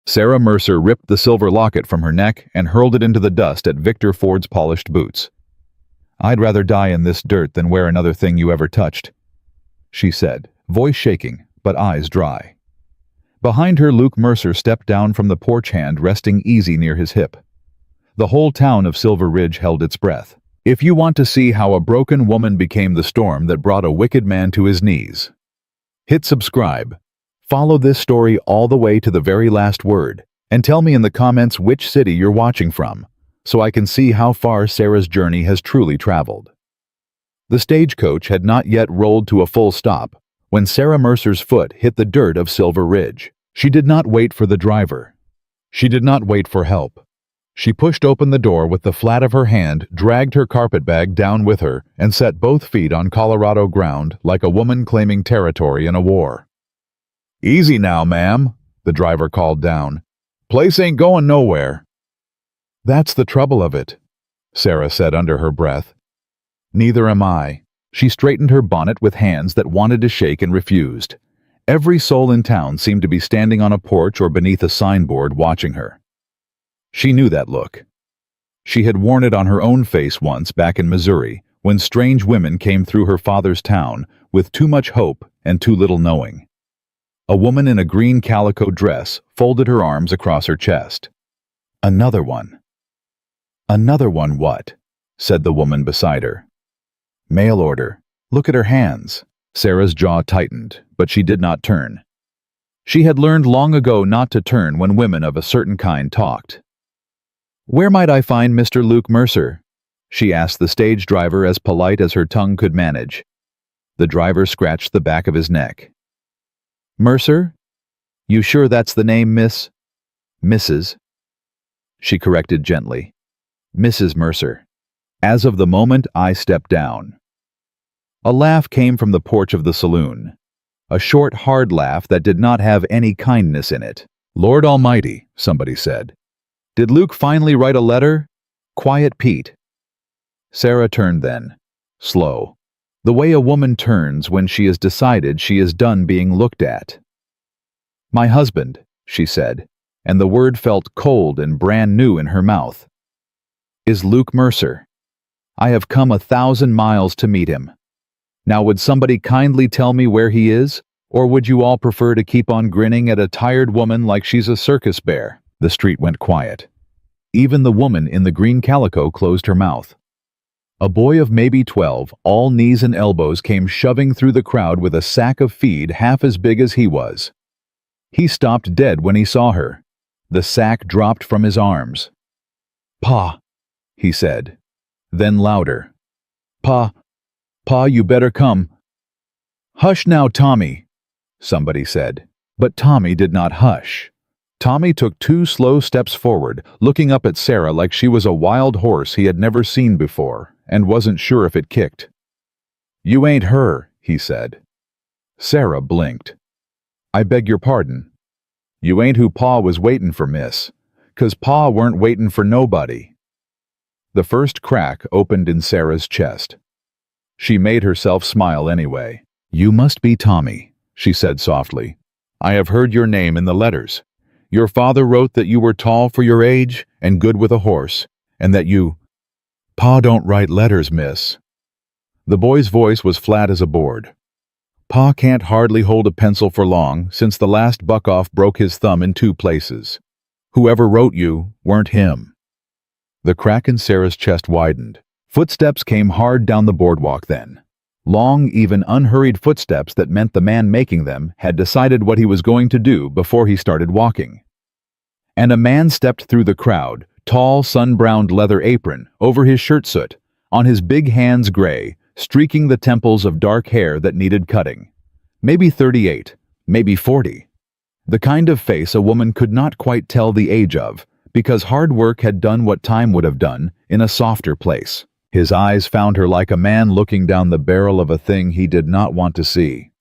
Sarah Mercer ripped the silver locket from her neck and hurled it into the dust at Victor Ford's polished boots. "I'd rather die in this dirt than wear another thing you ever touched," she said, voice shaking, but eyes dry. Behind her, Luke Mercer stepped down from the porch, hand resting easy near his hip. The whole town of Silver Ridge held its breath. If you want to see how a broken woman became the storm that brought a wicked man to his knees, hit subscribe. Follow this story all the way to the very last word, and tell me in the comments which city you're watching from, so I can see how far Sarah's journey has truly traveled. The stagecoach had not yet rolled to a full stop when Sarah Mercer's foot hit the dirt of Silver Ridge. She did not wait for the driver. She did not wait for help. She pushed open the door with the flat of her hand, dragged her carpetbag down with her, and set both feet on Colorado ground like a woman claiming territory in a war. "Easy now, ma'am," the driver called down. "Place ain't going nowhere." "That's the trouble of it," Sarah said under her breath. "Neither am I." She straightened her bonnet with hands that wanted to shake and refused. Every soul in town seemed to be standing on a porch or beneath a signboard watching her. She knew that look. She had worn it on her own face once back in Missouri, when strange women came through her father's town with too much hope and too little knowing. A woman in a green calico dress folded her arms across her chest. "Another one." "Another one what?" said the woman beside her. "Mail order. Look at her hands." Sarah's jaw tightened, but she did not turn. She had learned long ago not to turn when women of a certain kind talked. "Where might I find Mr. Luke Mercer?" she asked the stage driver, as polite as her tongue could manage. The driver scratched the back of his neck. "Mercer? You sure that's the name, Miss?" "Mrs." She corrected gently. "Mrs. Mercer. As of the moment I stepped down." A laugh came from the porch of the saloon. A short, hard laugh that did not have any kindness in it. "Lord Almighty," somebody said. "Did Luke finally write a letter? Quiet Pete." Sarah turned then, slow, the way a woman turns when she has decided she is done being looked at. "My husband," she said, and the word felt cold and brand new in her mouth, "is Luke Mercer. I have come 1,000 miles to meet him. Now would somebody kindly tell me where he is, or would you all prefer to keep on grinning at a tired woman like she's a circus bear?" The street went quiet. Even the woman in the green calico closed her mouth. A boy of maybe 12, all knees and elbows, came shoving through the crowd with a sack of feed half as big as he was. He stopped dead when he saw her. The sack dropped from his arms. "Pa," he said. Then louder. "Pa, you better come." "Hush now, Tommy," somebody said. But Tommy did not hush. Tommy took 2 slow steps forward, looking up at Sarah like she was a wild horse he had never seen before and wasn't sure if it kicked. "You ain't her," he said. Sarah blinked. "I beg your pardon. You ain't who Pa was waitin' for, miss, 'cause Pa weren't waitin' for nobody." The first crack opened in Sarah's chest. She made herself smile anyway. "You must be Tommy," she said softly. "I have heard your name in the letters. Your father wrote that you were tall for your age and good with a horse, and that you—" "Pa don't write letters, miss." The boy's voice was flat as a board. "Pa can't hardly hold a pencil for long since the last buck-off broke his thumb in 2 places. Whoever wrote you weren't him." The crack in Sarah's chest widened. Footsteps came hard down the boardwalk then. Long, even unhurried footsteps that meant the man making them had decided what he was going to do before he started walking. And a man stepped through the crowd, tall, sun-browned leather apron over his shirt soot, on his big hands gray, streaking the temples of dark hair that needed cutting. Maybe 38, maybe 40. The kind of face a woman could not quite tell the age of, because hard work had done what time would have done in a softer place. His eyes found her like a man looking down the barrel of a thing he did not want to see.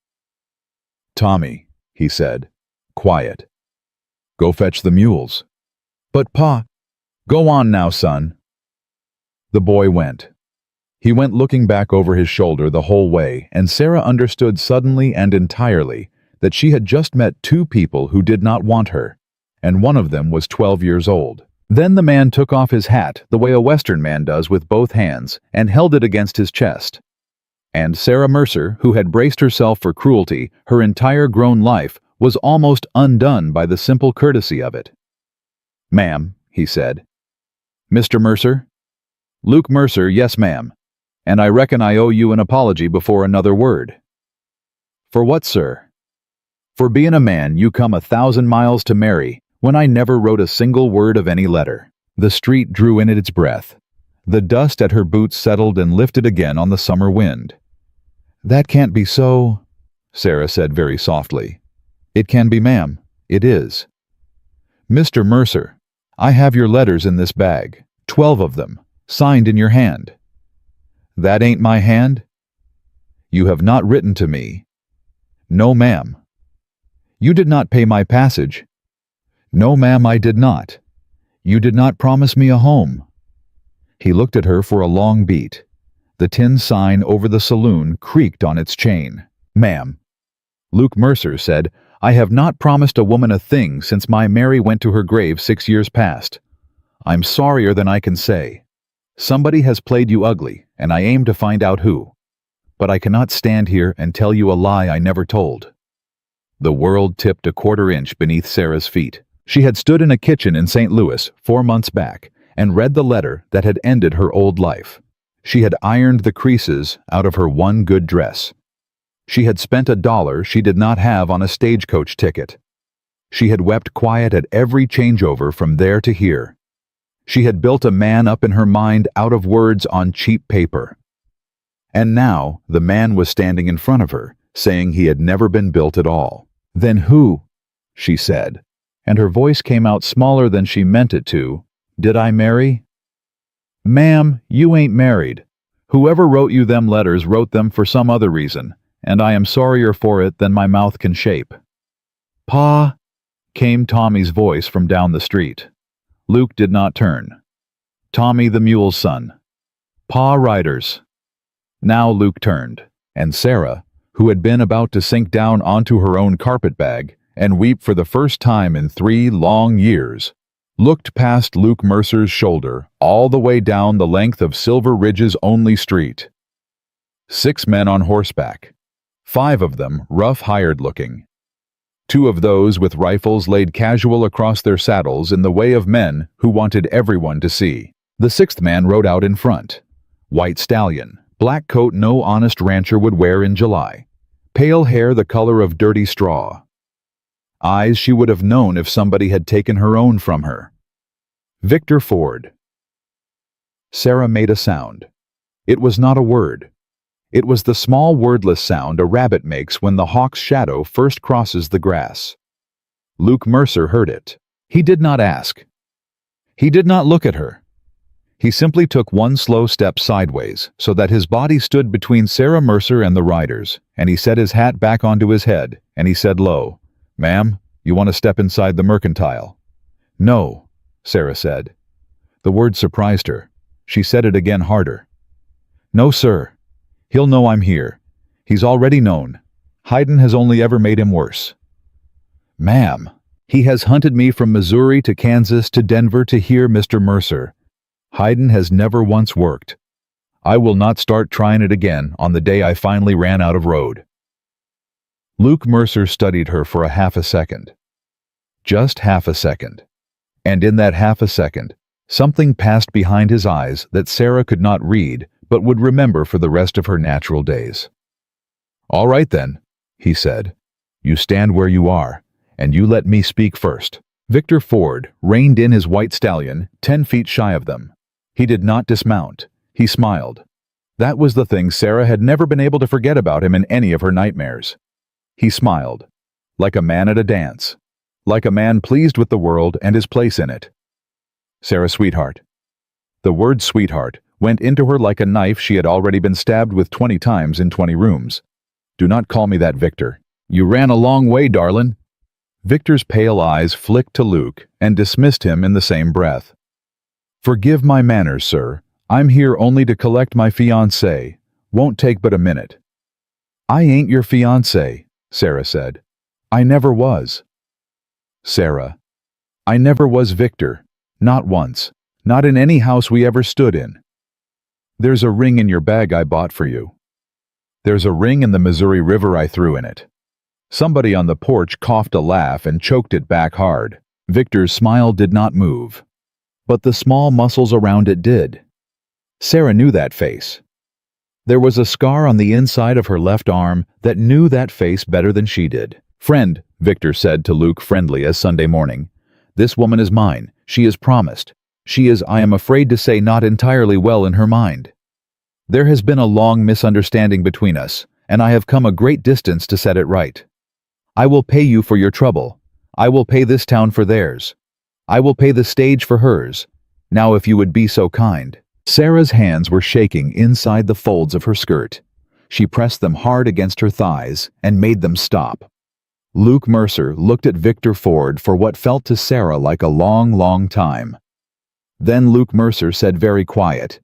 "Tommy," he said, quiet. "Go fetch the mules." "But Pa—" "Go on now, son." The boy went. He went looking back over his shoulder the whole way, and Sarah understood suddenly and entirely that she had just met 2 people who did not want her, and one of them was 12 years old. Then the man took off his hat the way a Western man does with both hands and held it against his chest. And Sarah Mercer, who had braced herself for cruelty her entire grown life, was almost undone by the simple courtesy of it. "Ma'am," he said. "Mr. Mercer?" "Luke Mercer, yes, ma'am. And I reckon I owe you an apology before another word." "For what, sir?" "For being a man you come 1,000 miles to marry, when I never wrote a single word of any letter." The street drew in its breath. The dust at her boots settled and lifted again on the summer wind. "That can't be so," Sarah said very softly. "It can be, ma'am. It is." "Mr. Mercer, I have your letters in this bag, 12 of them, signed in your hand." "That ain't my hand." "You have not written to me." "No, ma'am." "You did not pay my passage." "No, ma'am, I did not." "You did not promise me a home." He looked at her for a long beat. The tin sign over the saloon creaked on its chain. "Ma'am," Luke Mercer said, "I have not promised a woman a thing since my Mary went to her grave 6 years past. I'm sorrier than I can say. Somebody has played you ugly, and I aim to find out who. But I cannot stand here and tell you a lie I never told." The world tipped a quarter-inch beneath Sarah's feet. She had stood in a kitchen in St. Louis 4 months back and read the letter that had ended her old life. She had ironed the creases out of her one good dress. She had spent $1 she did not have on a stagecoach ticket. She had wept quiet at every changeover from there to here. She had built a man up in her mind out of words on cheap paper. And now the man was standing in front of her, saying he had never been built at all. "Then who?" she said, and her voice came out smaller than she meant it to. "Did I marry?" "Ma'am, you ain't married. Whoever wrote you them letters wrote them for some other reason, and I am sorrier for it than my mouth can shape." "Pa," came Tommy's voice from down the street. Luke did not turn. "Tommy the mule's son. Pa Riders." Now Luke turned, and Sarah, who had been about to sink down onto her own carpetbag and weep for the first time in 3 long years, looked past Luke Mercer's shoulder all the way down the length of Silver Ridge's only street. 6 men on horseback, 5 of them rough hired-looking. 2 of those with rifles laid casual across their saddles in the way of men who wanted everyone to see. The 6th man rode out in front. White stallion, black coat no honest rancher would wear in July. Pale hair the color of dirty straw. Eyes she would have known if somebody had taken her own from her. Victor Ford. Sarah made a sound. It was not a word. It was the small wordless sound a rabbit makes when the hawk's shadow first crosses the grass. Luke Mercer heard it. He did not ask. He did not look at her. He simply took one slow step sideways so that his body stood between Sarah Mercer and the riders, and he set his hat back onto his head, and he said low, "Ma'am, you want to step inside the mercantile?" "No," Sarah said. The word surprised her. She said it again harder. "No, sir. He'll know I'm here. He's already known. Hayden has only ever made him worse." "Ma'am, he has hunted me from Missouri to Kansas to Denver to hear Mr. Mercer. Hayden has never once worked. I will not start trying it again on the day I finally ran out of road." Luke Mercer studied her for a half a second. Just half a second. And in that half a second, something passed behind his eyes that Sarah could not read but would remember for the rest of her natural days. "All right then," he said. "You stand where you are, and you let me speak first." Victor Ford reined in his white stallion 10 feet shy of them. He did not dismount. He smiled. That was the thing Sarah had never been able to forget about him in any of her nightmares. He smiled, like a man at a dance, like a man pleased with the world and his place in it. "Sarah, sweetheart." The word sweetheart went into her like a knife she had already been stabbed with 20 times in 20 rooms. "Do not call me that, Victor. You ran a long way, darlin'." Victor's pale eyes flicked to Luke and dismissed him in the same breath. "Forgive my manners, sir. I'm here only to collect my fiancé. Won't take but a minute." "I ain't your fiancé," Sarah said. "I never was." "Sarah." I never was Victor. Not once. Not in any house we ever stood in. There's a ring in your bag I bought for you. There's a ring in the Missouri River I threw in it. Somebody on the porch coughed a laugh and choked it back hard. Victor's smile did not move, but the small muscles around it did. Sarah knew that face. There was a scar on the inside of her left arm that knew that face better than she did. Friend, Victor said to Luke friendly as Sunday morning, this woman is mine. She is promised. She is, I am afraid to say, not entirely well in her mind. There has been a long misunderstanding between us, and I have come a great distance to set it right. I will pay you for your trouble. I will pay this town for theirs. I will pay the stage for hers. Now if you would be so kind. Sarah's hands were shaking inside the folds of her skirt. She pressed them hard against her thighs and made them stop. Luke Mercer looked at Victor Ford for what felt to Sarah like a long, long time. Then Luke Mercer said very quiet,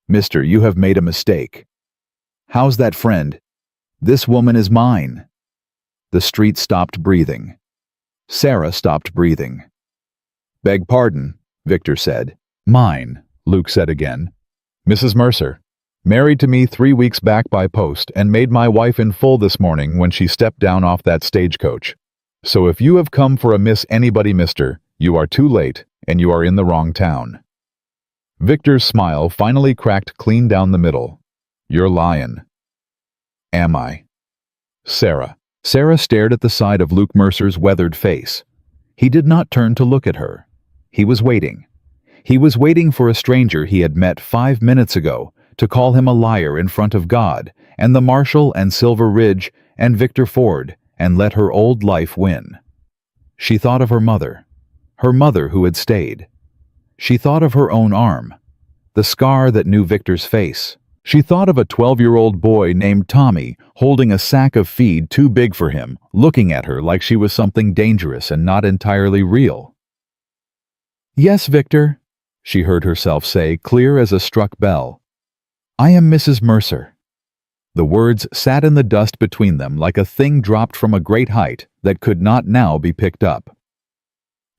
Mister, you have made a mistake. How's that, friend? This woman is mine. The street stopped breathing. Sarah stopped breathing. Beg pardon, Victor said. Mine, Luke said again. Mrs. Mercer, married to me 3 weeks back by post and made my wife in full this morning when she stepped down off that stagecoach. So if you have come for a Miss Anybody Mister, you are too late and you are in the wrong town. Victor's smile finally cracked clean down the middle. You're lying. Am I? Sarah. Sarah stared at the side of Luke Mercer's weathered face. He did not turn to look at her. He was waiting. He was waiting for a stranger he had met 5 minutes ago to call him a liar in front of God and the Marshal and Silver Ridge and Victor Ford and let her old life win. She thought of her mother who had stayed. She thought of her own arm, the scar that knew Victor's face. She thought of a 12-year-old boy named Tommy holding a sack of feed too big for him, looking at her like she was something dangerous and not entirely real. Yes, Victor, she heard herself say, clear as a struck bell. I am Mrs. Mercer. The words sat in the dust between them like a thing dropped from a great height that could not now be picked up.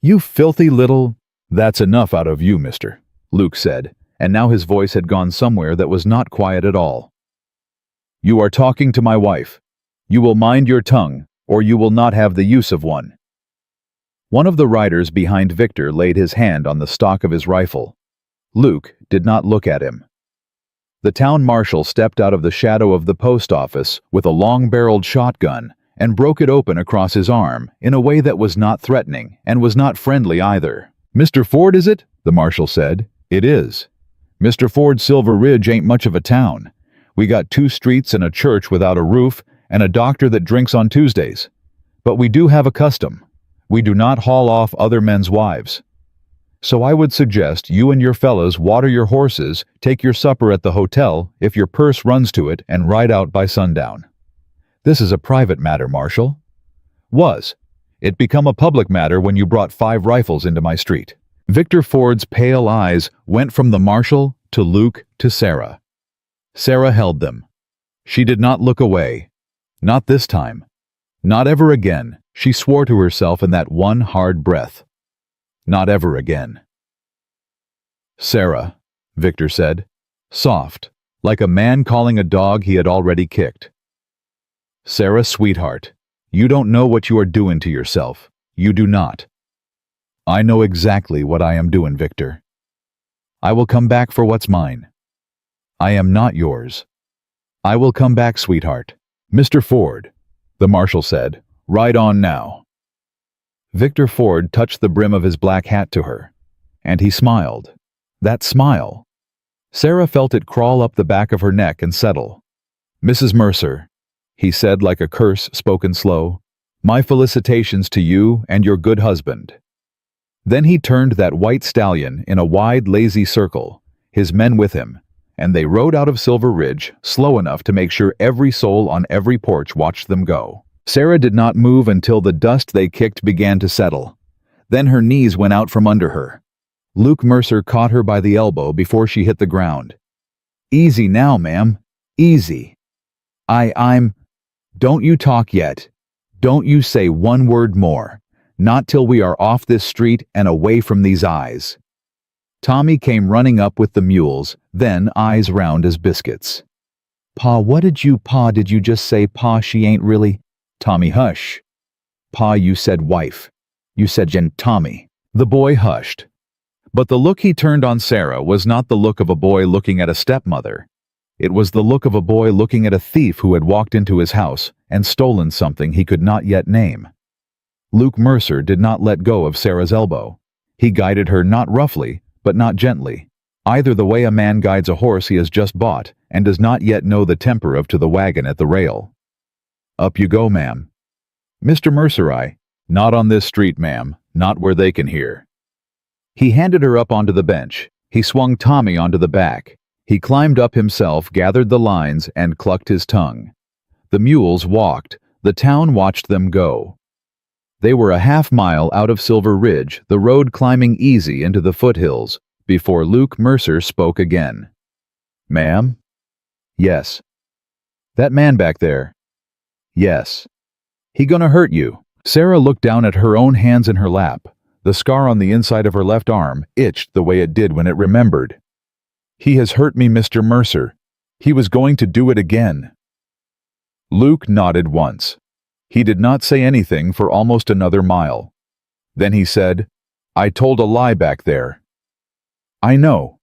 You filthy little... That's enough out of you, mister, Luke said, and now his voice had gone somewhere that was not quiet at all. You are talking to my wife. You will mind your tongue, or you will not have the use of one. One of the riders behind Victor laid his hand on the stock of his rifle. Luke did not look at him. The town marshal stepped out of the shadow of the post office with a long-barreled shotgun and broke it open across his arm in a way that was not threatening and was not friendly either. Mr. Ford, is it? The marshal said. It is. Mr. Ford's Silver Ridge ain't much of a town. We got 2 streets and a church without a roof and a doctor that drinks on Tuesdays. But we do have a custom. We do not haul off other men's wives. So I would suggest you and your fellows water your horses, take your supper at the hotel if your purse runs to it, and ride out by sundown. This is a private matter, Marshal. Was. It become a public matter when you brought 5 rifles into my street. Victor Ford's pale eyes went from the marshal to Luke to Sarah. Sarah held them. She did not look away. Not this time. Not ever again, she swore to herself in that one hard breath. Not ever again. Sarah, Victor said, soft, like a man calling a dog he had already kicked. Sarah, sweetheart, you don't know what you are doing to yourself. You do not. I know exactly what I am doing, Victor. I will come back for what's mine. I am not yours. I will come back, sweetheart. Mr. Ford, the marshal said, ride on now. Victor Ford touched the brim of his black hat to her, and he smiled. That smile. Sarah felt it crawl up the back of her neck and settle. Mrs. Mercer, he said like a curse spoken slow, my felicitations to you and your good husband. Then he turned that white stallion in a wide, lazy circle, his men with him, and they rode out of Silver Ridge slow enough to make sure every soul on every porch watched them go. Sarah did not move until the dust they kicked began to settle. Then her knees went out from under her. Luke Mercer caught her by the elbow before she hit the ground. Easy now, ma'am. Easy. I'm... Don't you talk yet. Don't you say one word more. Not till we are off this street and away from these eyes." Tommy came running up with the mules, then eyes round as biscuits. "Pa, did you just say, Pa, she ain't really—" "Tommy, hush." "Pa, you said wife. You said Tommy." The boy hushed. But the look he turned on Sarah was not the look of a boy looking at a stepmother. It was the look of a boy looking at a thief who had walked into his house and stolen something he could not yet name. Luke Mercer did not let go of Sarah's elbow. He guided her not roughly, but not gently, either the way a man guides a horse he has just bought and does not yet know the temper of to the wagon at the rail. "Up you go, ma'am." "Mr. Mercer, not on this street, ma'am, not where they can hear." He handed her up onto the bench. He swung Tommy onto the back. He climbed up himself, gathered the lines, and clucked his tongue. The mules walked. The town watched them go. They were a half-mile out of Silver Ridge, the road climbing easy into the foothills, before Luke Mercer spoke again. "Ma'am?" "Yes." "That man back there?" "Yes." "He gonna hurt you?" Sarah looked down at her own hands in her lap. The scar on the inside of her left arm itched the way it did when it remembered. "He has hurt me, Mr. Mercer. He was going to do it again." Luke nodded once. He did not say anything for almost another mile. Then he said, "I told a lie back there." "I know."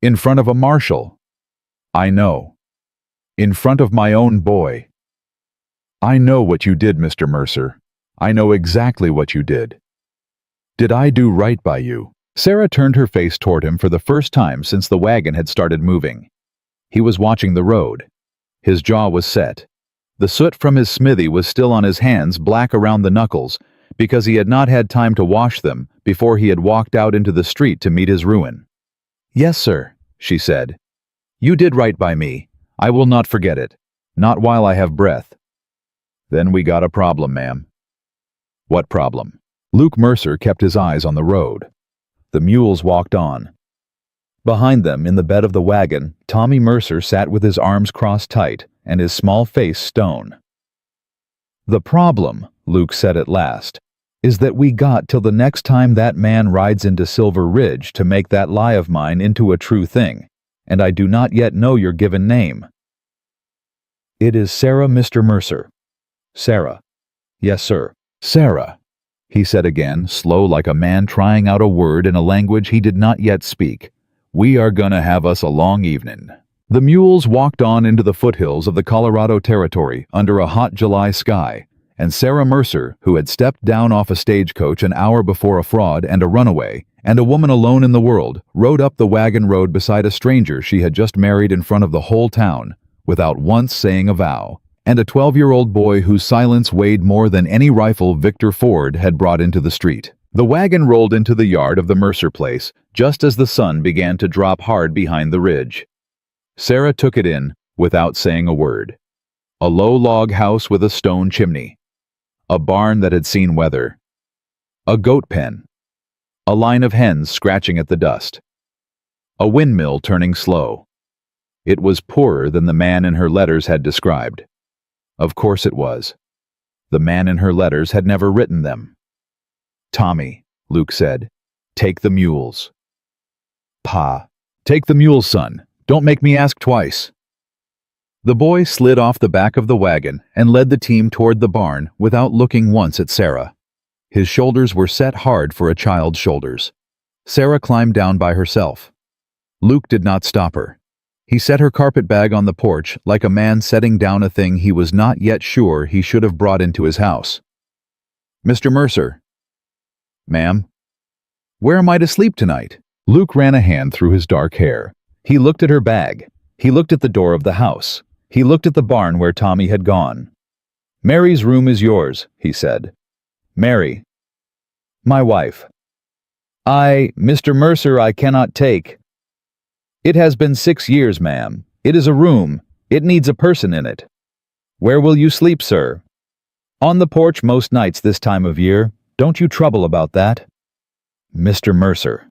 "In front of a marshal." "I know." "In front of my own boy." "I know what you did, Mr. Mercer. I know exactly what you did." "Did I do right by you?" Sarah turned her face toward him for the first time since the wagon had started moving. He was watching the road. His jaw was set. The soot from his smithy was still on his hands, black around the knuckles, because he had not had time to wash them before he had walked out into the street to meet his ruin. "Yes, sir," she said. "You did right by me. I will not forget it. Not while I have breath." "Then we got a problem, ma'am." "What problem?" Luke Mercer kept his eyes on the road. The mules walked on. Behind them, in the bed of the wagon, Tommy Mercer sat with his arms crossed tight and his small face stone. "The problem," Luke said at last, "is that we got till the next time that man rides into Silver Ridge to make that lie of mine into a true thing, and I do not yet know your given name." "It is Sarah, Mr. Mercer." "Sarah." "Yes, sir." "Sarah," he said again, slow like a man trying out a word in a language he did not yet speak. "We are gonna have us a long evening." The mules walked on into the foothills of the Colorado Territory under a hot July sky, and Sarah Mercer, who had stepped down off a stagecoach an hour before a fraud and a runaway, and a woman alone in the world, rode up the wagon road beside a stranger she had just married in front of the whole town, without once saying a vow, and a 12-year-old boy whose silence weighed more than any rifle Victor Ford had brought into the street. The wagon rolled into the yard of the Mercer place just as the sun began to drop hard behind the ridge. Sarah took it in without saying a word. A low log house with a stone chimney. A barn that had seen weather. A goat pen. A line of hens scratching at the dust. A windmill turning slow. It was poorer than the man in her letters had described. Of course it was. The man in her letters had never written them. "Tommy," Luke said, "take the mules." "Pa." "Take the mules, son. Don't make me ask twice." The boy slid off the back of the wagon and led the team toward the barn without looking once at Sarah. His shoulders were set hard for a child's shoulders. Sarah climbed down by herself. Luke did not stop her. He set her carpet bag on the porch like a man setting down a thing he was not yet sure he should have brought into his house. "Mr. Mercer." "Ma'am?" "Where am I to sleep tonight?" Luke ran a hand through his dark hair. He looked at her bag. He looked at the door of the house. He looked at the barn where Tommy had gone. "Mary's room is yours," he said. "Mary." "My wife." Mr. Mercer, I cannot take." "It has been 6 years, ma'am. It is a room. It needs a person in it." "Where will you sleep, sir?" "On the porch most nights this time of year. Don't you trouble about that." "Mr. Mercer."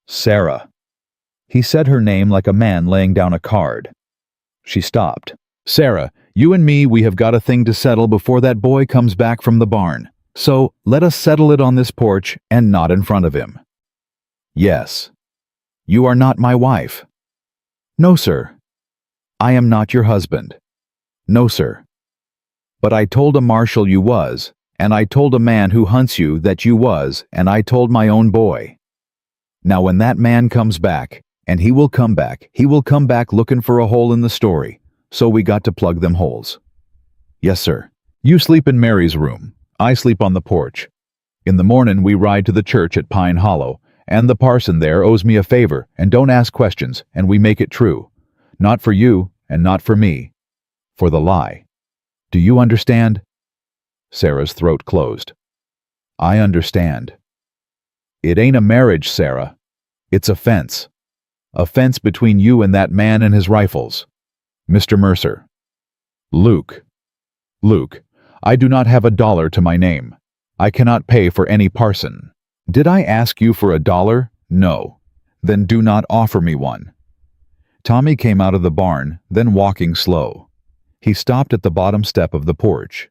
"Sarah." He said her name like a man laying down a card. She stopped. "Sarah, you and me, we have got a thing to settle before that boy comes back from the barn. So let us settle it on this porch and not in front of him. Yes. You are not my wife. No, sir. I am not your husband. No, sir. But I told a marshal you was, and I told a man who hunts you that you was, and I told my own boy. Now when that man comes back, and he will come back looking for a hole in the story, so we got to plug them holes. Yes, sir. You sleep in Mary's room. I sleep on the porch. In the morning we ride to the church at Pine Hollow, and the parson there owes me a favor, and don't ask questions, and we make it true. Not for you, and not for me. For the lie. Do you understand? Sarah's throat closed. I understand. It ain't a marriage, Sarah. It's a fence. A fence between you and that man and his rifles. Mr. Mercer. Luke. Luke, I do not have $1 to my name. I cannot pay for any parson. Did I ask you for $1? No. Then do not offer me one. Tommy came out of the barn, then walking slow. He stopped at the bottom step of the porch.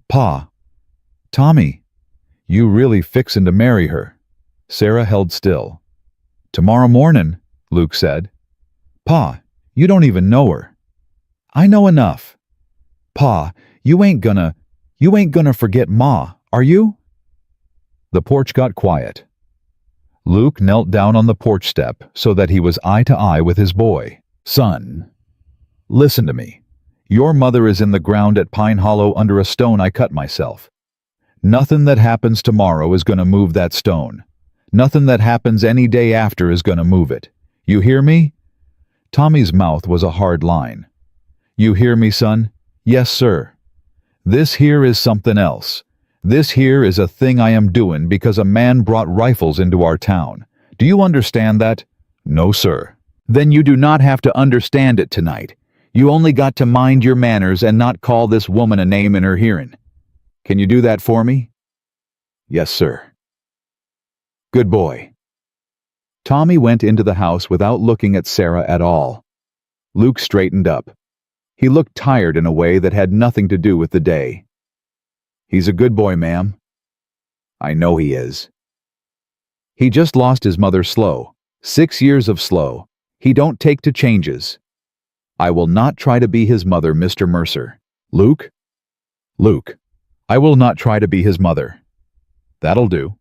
Pa. Tommy. You really fixin' to marry her. Sarah held still. Tomorrow morning, Luke said. Pa, you don't even know her. I know enough. Pa, you ain't gonna forget Ma, are you? The porch got quiet. Luke knelt down on the porch step so that he was eye to eye with his boy. Son, listen to me. Your mother is in the ground at Pine Hollow under a stone I cut myself. Nothing that happens tomorrow is gonna move that stone. Nothing that happens any day after is gonna move it. You hear me? Tommy's mouth was a hard line. You hear me, son? Yes, sir. This here is something else. This here is a thing I am doing because a man brought rifles into our town. Do you understand that? No, sir. Then you do not have to understand it tonight. You only got to mind your manners and not call this woman a name in her hearing. Can you do that for me? Yes, sir. Good boy. Tommy went into the house without looking at Sarah at all. Luke straightened up. He looked tired in a way that had nothing to do with the day. He's a good boy, ma'am. I know he is. He just lost his mother slow. 6 years of slow. He don't take to changes. I will not try to be his mother, Mr. Mercer. Luke? Luke, I will not try to be his mother. That'll do.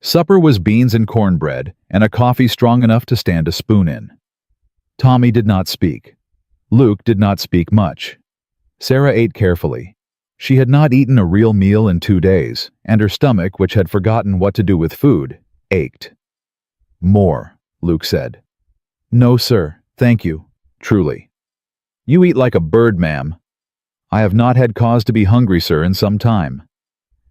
Supper was beans and cornbread, and a coffee strong enough to stand a spoon in. Tommy did not speak. Luke did not speak much. Sarah ate carefully. She had not eaten a real meal in 2 days, and her stomach, which had forgotten what to do with food, ached. More, Luke said. No, sir, thank you, truly. You eat like a bird, ma'am. I have not had cause to be hungry, sir, in some time.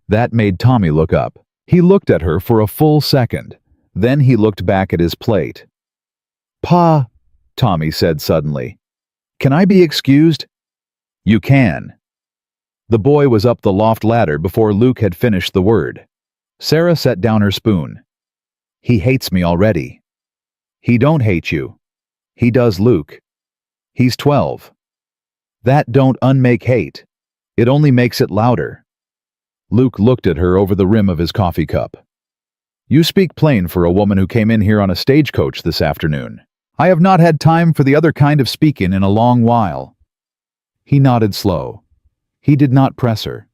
That made Tommy look up. He looked at her for a full second. Then he looked back at his plate. Pa, Tommy said suddenly. Can I be excused? You can. The boy was up the loft ladder before Luke had finished the word. Sarah set down her spoon. He hates me already. He don't hate you. He does, Luke. He's 12. That don't unmake hate. It only makes it louder. Luke looked at her over the rim of his coffee cup. You speak plain for a woman who came in here on a stagecoach this afternoon. I have not had time for the other kind of speaking in a long while. He nodded slow. He did not press her,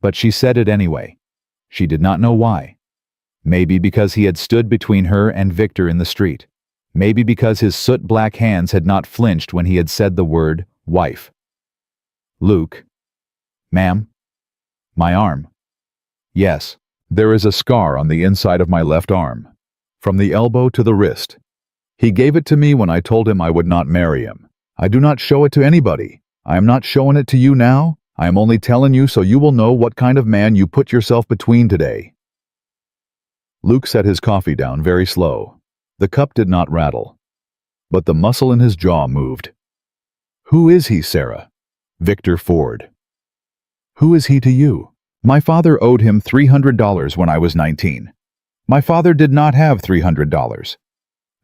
but she said it anyway. She did not know why. Maybe because he had stood between her and Victor in the street. Maybe because his soot-black hands had not flinched when he had said the word wife. Luke. Ma'am? My arm. Yes, there is a scar on the inside of my left arm, from the elbow to the wrist. He gave it to me when I told him I would not marry him. I do not show it to anybody. I am not showing it to you now. I am only telling you so you will know what kind of man you put yourself between today. Luke set his coffee down very slow. The cup did not rattle, but the muscle in his jaw moved. Who is he, Sarah? Victor Ford. Who is he to you? My father owed him $300 when I was 19. My father did not have $300.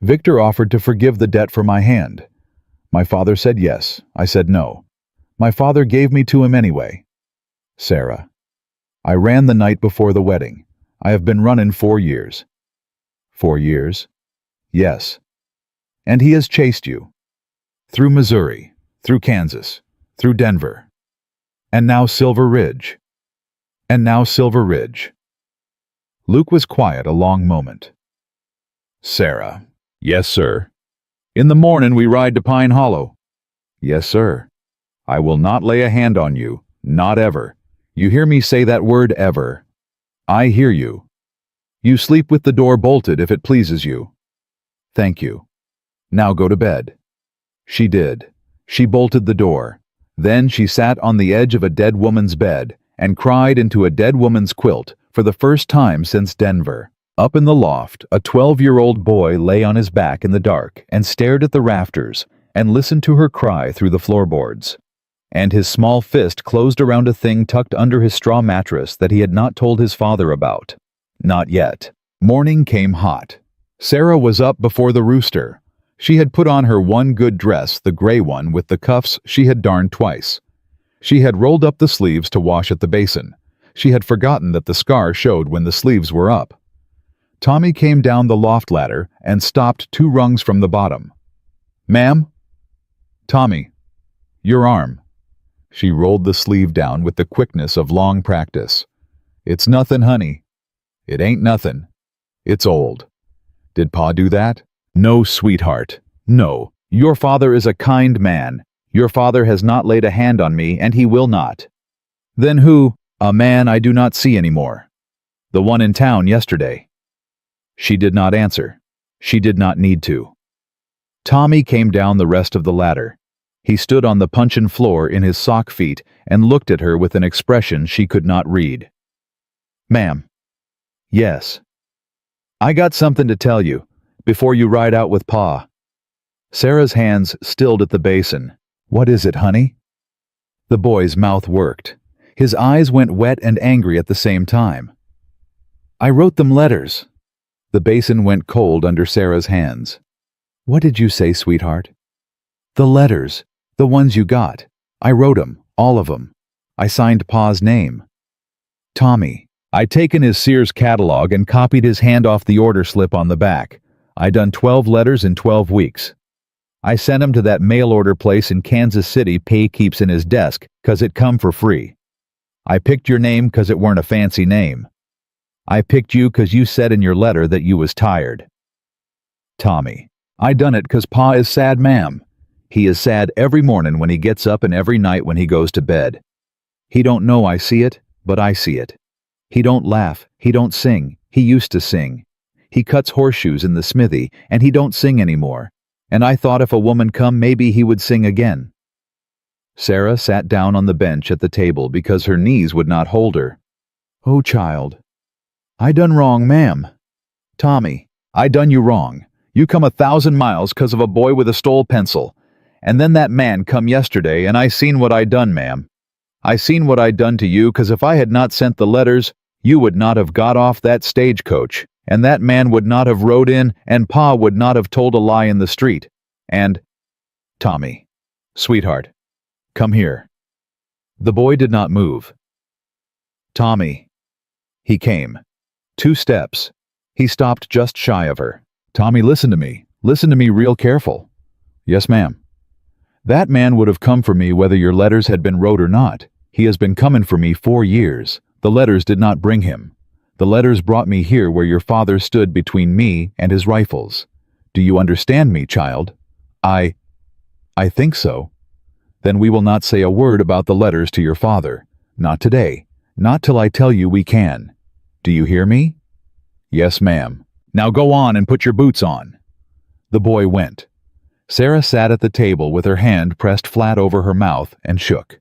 Victor offered to forgive the debt for my hand. My father said yes. I said no. My father gave me to him anyway. Sarah. I ran the night before the wedding. I have been running 4 years. 4 years? Yes. And he has chased you. Through Missouri, through Kansas, through Denver. And now Silver Ridge. And now Silver Ridge. Luke was quiet a long moment. Sarah. Yes, sir. In the morning we ride to Pine Hollow. Yes, sir. I will not lay a hand on you, not ever. You hear me say that word ever. I hear you. You sleep with the door bolted if it pleases you. Thank you. Now go to bed. She did. She bolted the door. Then she sat on the edge of a dead woman's bed and cried into a dead woman's quilt for the first time since Denver. Up in the loft, a 12-year-old boy lay on his back in the dark and stared at the rafters and listened to her cry through the floorboards. And his small fist closed around a thing tucked under his straw mattress that he had not told his father about. Not yet. Morning came hot. Sarah was up before the rooster. She had put on her one good dress, the gray one with the cuffs she had darned twice. She had rolled up the sleeves to wash at the basin. She had forgotten that the scar showed when the sleeves were up. Tommy came down the loft ladder and stopped 2 rungs from the bottom. Ma'am? Tommy, your arm. She rolled the sleeve down with the quickness of long practice. It's nothing, honey. It ain't nothing. It's old. Did Pa do that? No, sweetheart. No. Your father is a kind man. Your father has not laid a hand on me, and he will not. Then who? A man I do not see anymore. The one in town yesterday. She did not answer. She did not need to. Tommy came down the rest of the ladder. He stood on the puncheon floor in his sock feet and looked at her with an expression she could not read. Ma'am. Yes. I got something to tell you, before you ride out with Pa. Sarah's hands stilled at the basin. What is it, honey? The boy's mouth worked. His eyes went wet and angry at the same time. I wrote them letters. The basin went cold under Sarah's hands. What did you say, sweetheart? The letters, the ones you got. I wrote 'em, all of 'em. I signed Pa's name. Tommy. I taken his Sears catalog and copied his hand off the order slip on the back. I done 12 letters in 12 weeks. I sent 'em to that mail order place in Kansas City Pay keeps in his desk, 'cause it come for free. I picked your name 'cause it weren't a fancy name. I picked you 'cause you said in your letter that you was tired. Tommy. I done it 'cause Pa is sad, ma'am. He is sad every morning when he gets up and every night when he goes to bed. He don't know I see it, but I see it. He don't laugh, he don't sing, he used to sing. He cuts horseshoes in the smithy, and he don't sing anymore, and I thought if a woman come maybe he would sing again. Sarah sat down on the bench at the table because her knees would not hold her. Oh, child. I done wrong, ma'am. Tommy, I done you wrong. You come 1,000 miles 'cause of a boy with a stole pencil. And then that man come yesterday, and I seen what I done, ma'am. I seen what I done to you, 'cause if I had not sent the letters, you would not have got off that stagecoach, and that man would not have rode in, and Pa would not have told a lie in the street. And, Tommy, sweetheart, come here. The boy did not move. Tommy. He came. 2 steps. He stopped just shy of her. Tommy, listen to me. Listen to me real careful. Yes, ma'am. That man would have come for me whether your letters had been wrote or not. He has been coming for me 4 years. The letters did not bring him. The letters brought me here where your father stood between me and his rifles. Do you understand me, child? I think so. Then we will not say a word about the letters to your father. Not today. Not till I tell you we can. Do you hear me? Yes, ma'am. Now go on and put your boots on. The boy went. Sarah sat at the table with her hand pressed flat over her mouth and shook.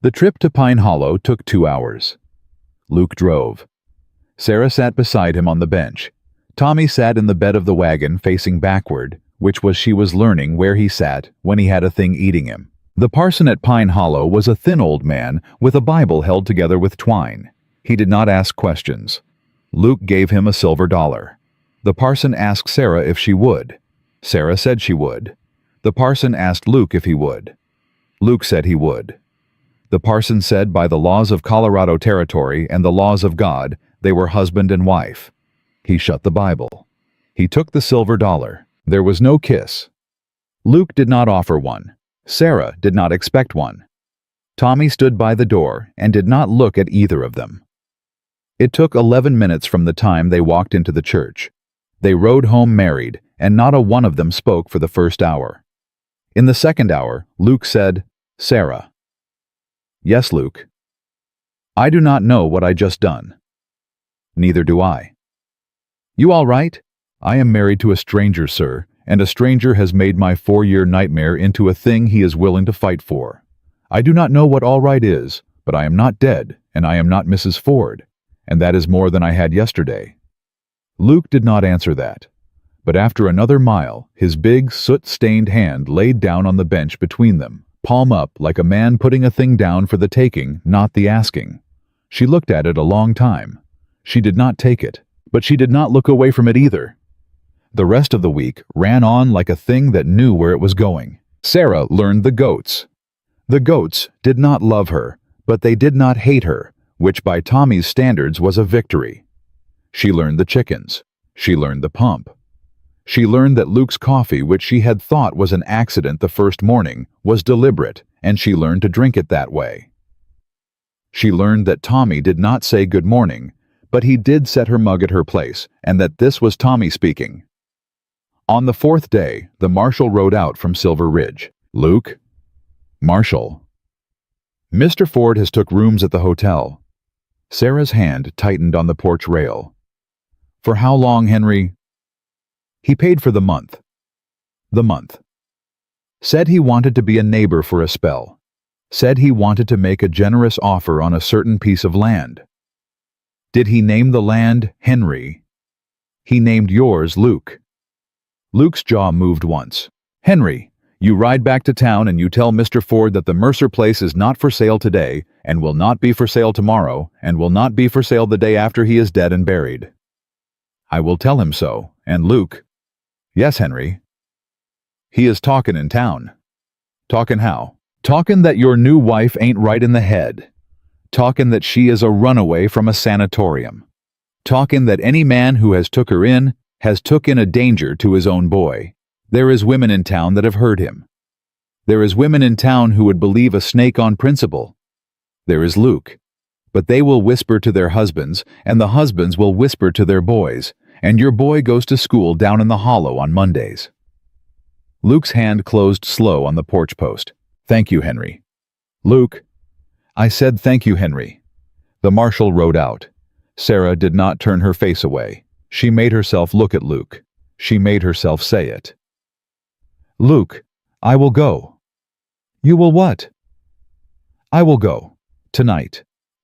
The trip to Pine Hollow took 2 hours. Luke drove. Sarah sat beside him on the bench. Tommy sat in the bed of the wagon facing backward, which was she was learning where he sat when he had a thing eating him. The parson at Pine Hollow was a thin old man with a Bible held together with twine. He did not ask questions. Luke gave him a silver dollar. The parson asked Sarah if she would. Sarah said she would. The parson asked Luke if he would. Luke said he would. The parson said by the laws of Colorado Territory and the laws of God, they were husband and wife. He shut the Bible. He took the silver dollar. There was no kiss. Luke did not offer one. Sarah did not expect one. Tommy stood by the door and did not look at either of them. It took 11 minutes from the time they walked into the church. They rode home married, and not a one of them spoke for the first hour. In the second hour, Luke said, "Sarah." "Yes, Luke." "I do not know what I just done." "Neither do I." "You all right?" "I am married to a stranger, sir, and a stranger has made my 4-year nightmare into a thing he is willing to fight for. I do not know what all right is, but I am not dead, and I am not Mrs. Ford, and that is more than I had yesterday." Luke did not answer that, but after another mile, his big, soot-stained hand laid down on the bench between them, palm up like a man putting a thing down for the taking, not the asking. She looked at it a long time. She did not take it, but she did not look away from it either. The rest of the week ran on like a thing that knew where it was going. Sarah learned the goats. The goats did not love her, but they did not hate her, which by Tommy's standards was a victory. She learned the chickens. She learned the pump. She learned that Luke's coffee, which she had thought was an accident the first morning, was deliberate, and she learned to drink it that way. She learned that Tommy did not say good morning, but he did set her mug at her place, and that this was Tommy speaking. On the 4th day, the marshal rode out from Silver Ridge. "Luke?" "Marshal." "Mr. Ford has took rooms at the hotel." Sarah's hand tightened on the porch rail. "For how long, Henry?" "He paid for the month." "The month." "Said he wanted to be a neighbor for a spell. Said he wanted to make a generous offer on a certain piece of land." "Did he name the land Henry?" "He named yours Luke." Luke's jaw moved once. "Henry, you ride back to town and you tell Mr. Ford that the Mercer place is not for sale today, and will not be for sale tomorrow, and will not be for sale the day after he is dead and buried." "I will tell him so, and Luke—" "Yes, Henry." "He is talkin' in town." "Talkin' how?" "Talkin' that your new wife ain't right in the head. Talkin' that she is a runaway from a sanatorium. Talkin' that any man who has took her in has took in a danger to his own boy. There is women in town that have heard him. There is women in town who would believe a snake on principle. There is Luke. But they will whisper to their husbands, and the husbands will whisper to their boys, and your boy goes to school down in the hollow on Mondays." Luke's hand closed slow on the porch post. "Thank you, Henry." "Luke." "I said thank you, Henry." The marshal rode out. Sarah did not turn her face away. She made herself look at Luke. She made herself say it. "Luke, I will go." "You will what?" "I will go. Tonight.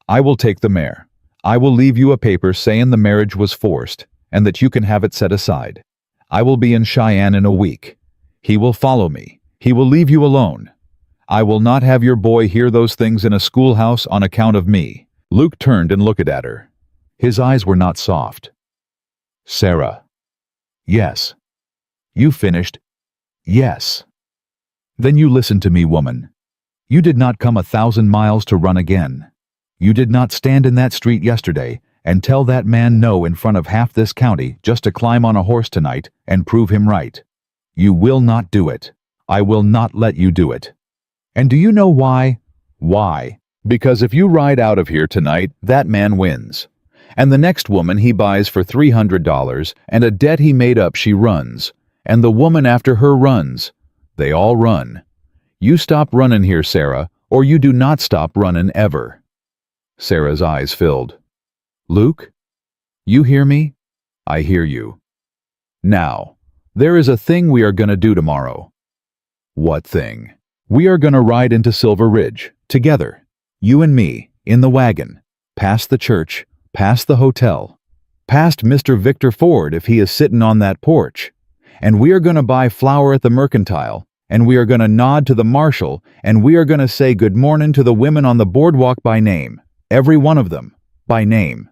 I will take the mare. I will leave you a paper saying the marriage was forced, and that you can have it set aside. I will be in Cheyenne in a week. He will follow me. He will leave you alone. I will not have your boy hear those things in a schoolhouse on account of me." Luke turned and looked at her. His eyes were not soft. "Sarah." "Yes." "You finished?" "Yes." "Then you listen to me, woman. You did not come 1,000 miles to run again. You did not stand in that street yesterday and tell that man no in front of half this county just to climb on a horse tonight and prove him right. You will not do it. I will not let you do it. And do you know why? Why? Because if you ride out of here tonight, that man wins. And the next woman he buys for $300, and a debt he made up she runs. And the woman after her runs. They all run. You stop running here, Sarah, or you do not stop running ever." Sarah's eyes filled. "Luke? You hear me?" "I hear you." "Now, there is a thing we are going to do tomorrow." "What thing?" "We are going to ride into Silver Ridge, together. You and me, in the wagon, past the church, past the hotel, past Mr. Victor Ford if he is sitting on that porch. And we are going to buy flour at the mercantile, and we are going to nod to the marshal, and we are going to say good morning to the women on the boardwalk by name, every one of them, by name.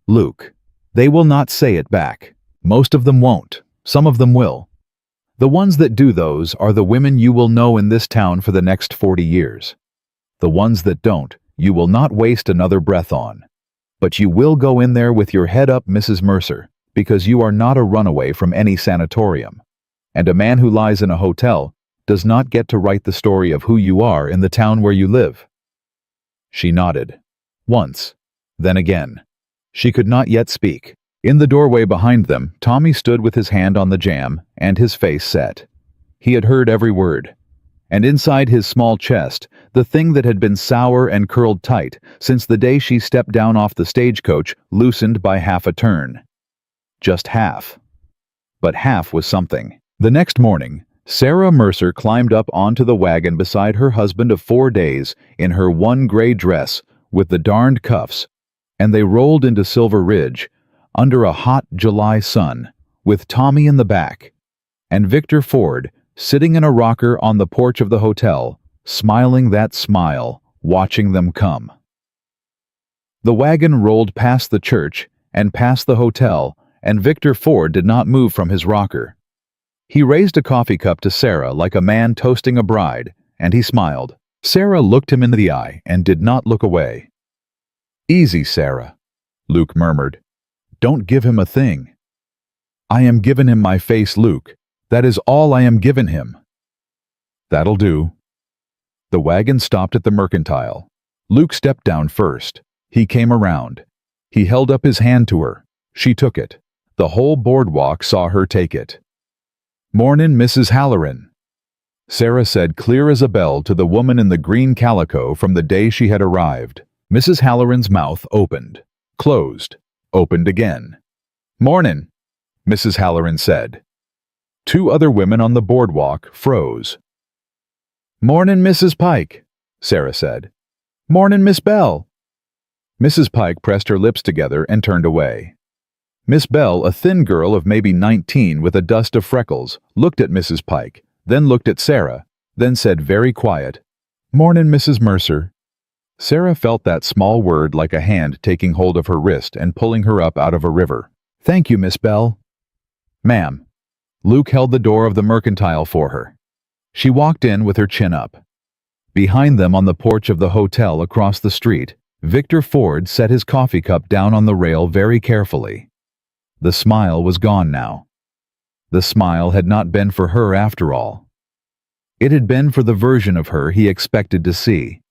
Luke, they will not say it back. Most of them won't. Some of them will. The ones that do those are the women you will know in this town for the next 40 years. The ones that don't, you will not waste another breath on. But you will go in there with your head up, Mrs. Mercer, because you are not a runaway from any sanatorium. And a man who lies in a hotel does not get to write the story of who you are in the town where you live." She nodded. Once. Then again. She could not yet speak. In the doorway behind them, Tommy stood with his hand on the jamb and his face set. He had heard every word. And inside his small chest, the thing that had been sour and curled tight since the day she stepped down off the stagecoach loosened by half a turn. Just half. But half was something. The next morning, Sarah Mercer climbed up onto the wagon beside her husband of 4 days in her one gray dress with the darned cuffs, and they rolled into Silver Ridge under a hot July sun with Tommy in the back and Victor Ford sitting in a rocker on the porch of the hotel, smiling that smile, watching them come. The wagon rolled past the church and past the hotel, and Victor Ford did not move from his rocker. He raised a coffee cup to Sarah like a man toasting a bride, and he smiled. Sarah looked him in the eye and did not look away. "Easy, Sarah," Luke murmured. "Don't give him a thing." "I am giving him my face, Luke. That is all I am giving him." "That'll do." The wagon stopped at the Mercantile. Luke stepped down first. He came around. He held up his hand to her. She took it. The whole boardwalk saw her take it. "Mornin', Mrs. Halloran," Sarah said clear as a bell to the woman in the green calico from the day she had arrived. Mrs. Halloran's mouth opened, closed, opened again. "Mornin'," Mrs. Halloran said. 2 other women on the boardwalk froze. "Mornin', Mrs. Pike," Sarah said. "Mornin', Miss Bell." Mrs. Pike pressed her lips together and turned away. Miss Bell, a thin girl of maybe 19 with a dust of freckles, looked at Mrs. Pike, then looked at Sarah, then said very quiet, "Mornin', Mrs. Mercer." Sarah felt that small word like a hand taking hold of her wrist and pulling her up out of a river. "Thank you, Miss Bell." "Ma'am." Luke held the door of the Mercantile for her. She walked in with her chin up. Behind them on the porch of the hotel across the street, Victor Ford set his coffee cup down on the rail very carefully. The smile was gone now. The smile had not been for her after all. It had been for the version of her he expected to see.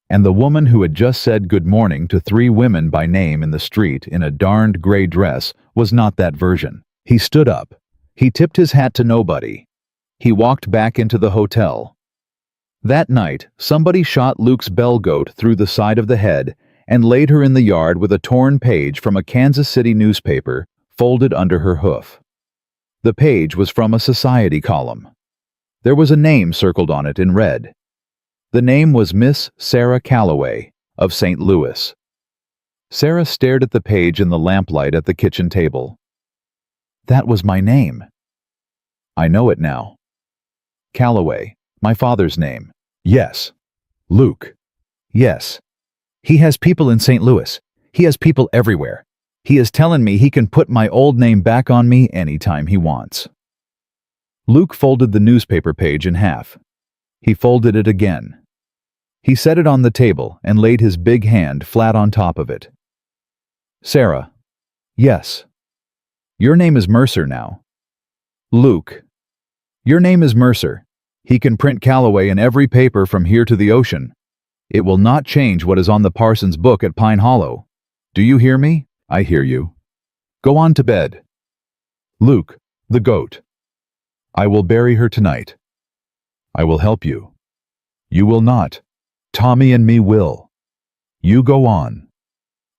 And the woman who had just said good morning to 3 women by name in the street in a darned gray dress was not that version. He stood up. He tipped his hat to nobody. He walked back into the hotel. That night, somebody shot Luke's bell goat through the side of the head and laid her in the yard with a torn page from a Kansas City newspaper folded under her hoof. The page was from a society column. There was a name circled on it in red. The name was Miss Sarah Calloway of St. Louis. Sarah stared at the page in the lamplight at the kitchen table. "That was my name." "I know it now." "Calloway, my father's name." "Yes." "Luke." "Yes. He has people in St. Louis. He has people everywhere. He is telling me he can put my old name back on me anytime he wants." Luke folded the newspaper page in half. He folded it again. He set it on the table and laid his big hand flat on top of it. "Sarah." "Yes." "Your name is Mercer now." "Luke." "Your name is Mercer. He can print Calloway in every paper from here to the ocean. It will not change what is on the parson's book at Pine Hollow. Do you hear me?" "I hear you." "Go on to bed." "Luke, the goat." "I will bury her tonight." "I will help you." "You will not. Tommy and me will." "You go on."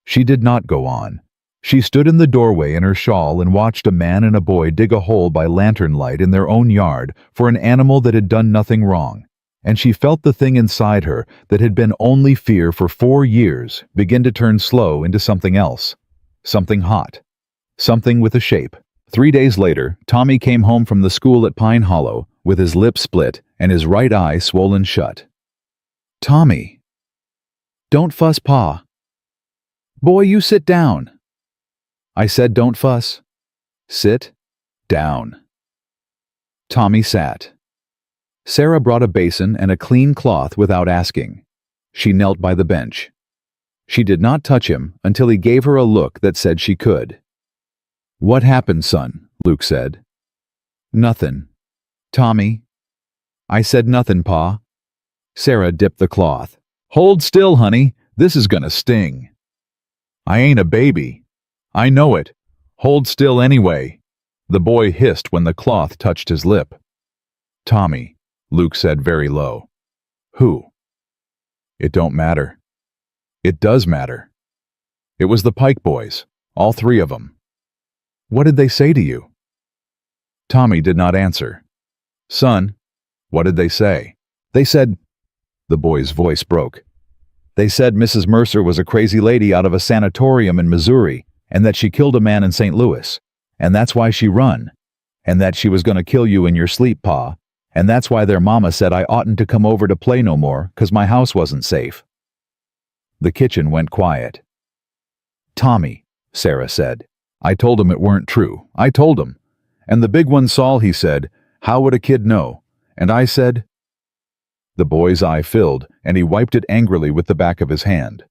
She did not go on. She stood in the doorway in her shawl and watched a man and a boy dig a hole by lantern light in their own yard for an animal that had done nothing wrong, and she felt the thing inside her that had been only fear for 4 years begin to turn slow into something else, something hot, something with a shape. 3 days later, Tommy came home from the school at Pine Hollow with his lip split and his right eye swollen shut. "Tommy." "Don't fuss, Pa." "Boy, you sit down." "I said don't fuss. Sit down." Tommy sat. Sarah brought a basin and a clean cloth without asking. She knelt by the bench. She did not touch him until he gave her a look that said she could. "What happened, son?" Luke said. "Nothin'. Tommy." "I said nothin', Pa." Sarah dipped the cloth. "Hold still, honey. This is gonna sting." "I ain't a baby." "I know it. Hold still anyway." The boy hissed when the cloth touched his lip. "Tommy," Luke said very low. "Who?" "It don't matter." "It does matter." "It was the Pike boys, all three of them." "What did they say to you?" Tommy did not answer. "Son, what did they say?" "They said—" The boy's voice broke. "They said Mrs. Mercer was a crazy lady out of a sanatorium in Missouri, and that she killed a man in St. Louis, and that's why she run, and that she was gonna kill you in your sleep, Pa, and that's why their mama said I oughtn't to come over to play no more, 'cause my house wasn't safe." The kitchen went quiet. "Tommy," Sarah said. "I told him it weren't true. I told him. And the big one Saul, he said, 'How would a kid know?' And I said—" The boy's eye filled, and he wiped it angrily with the back of his hand.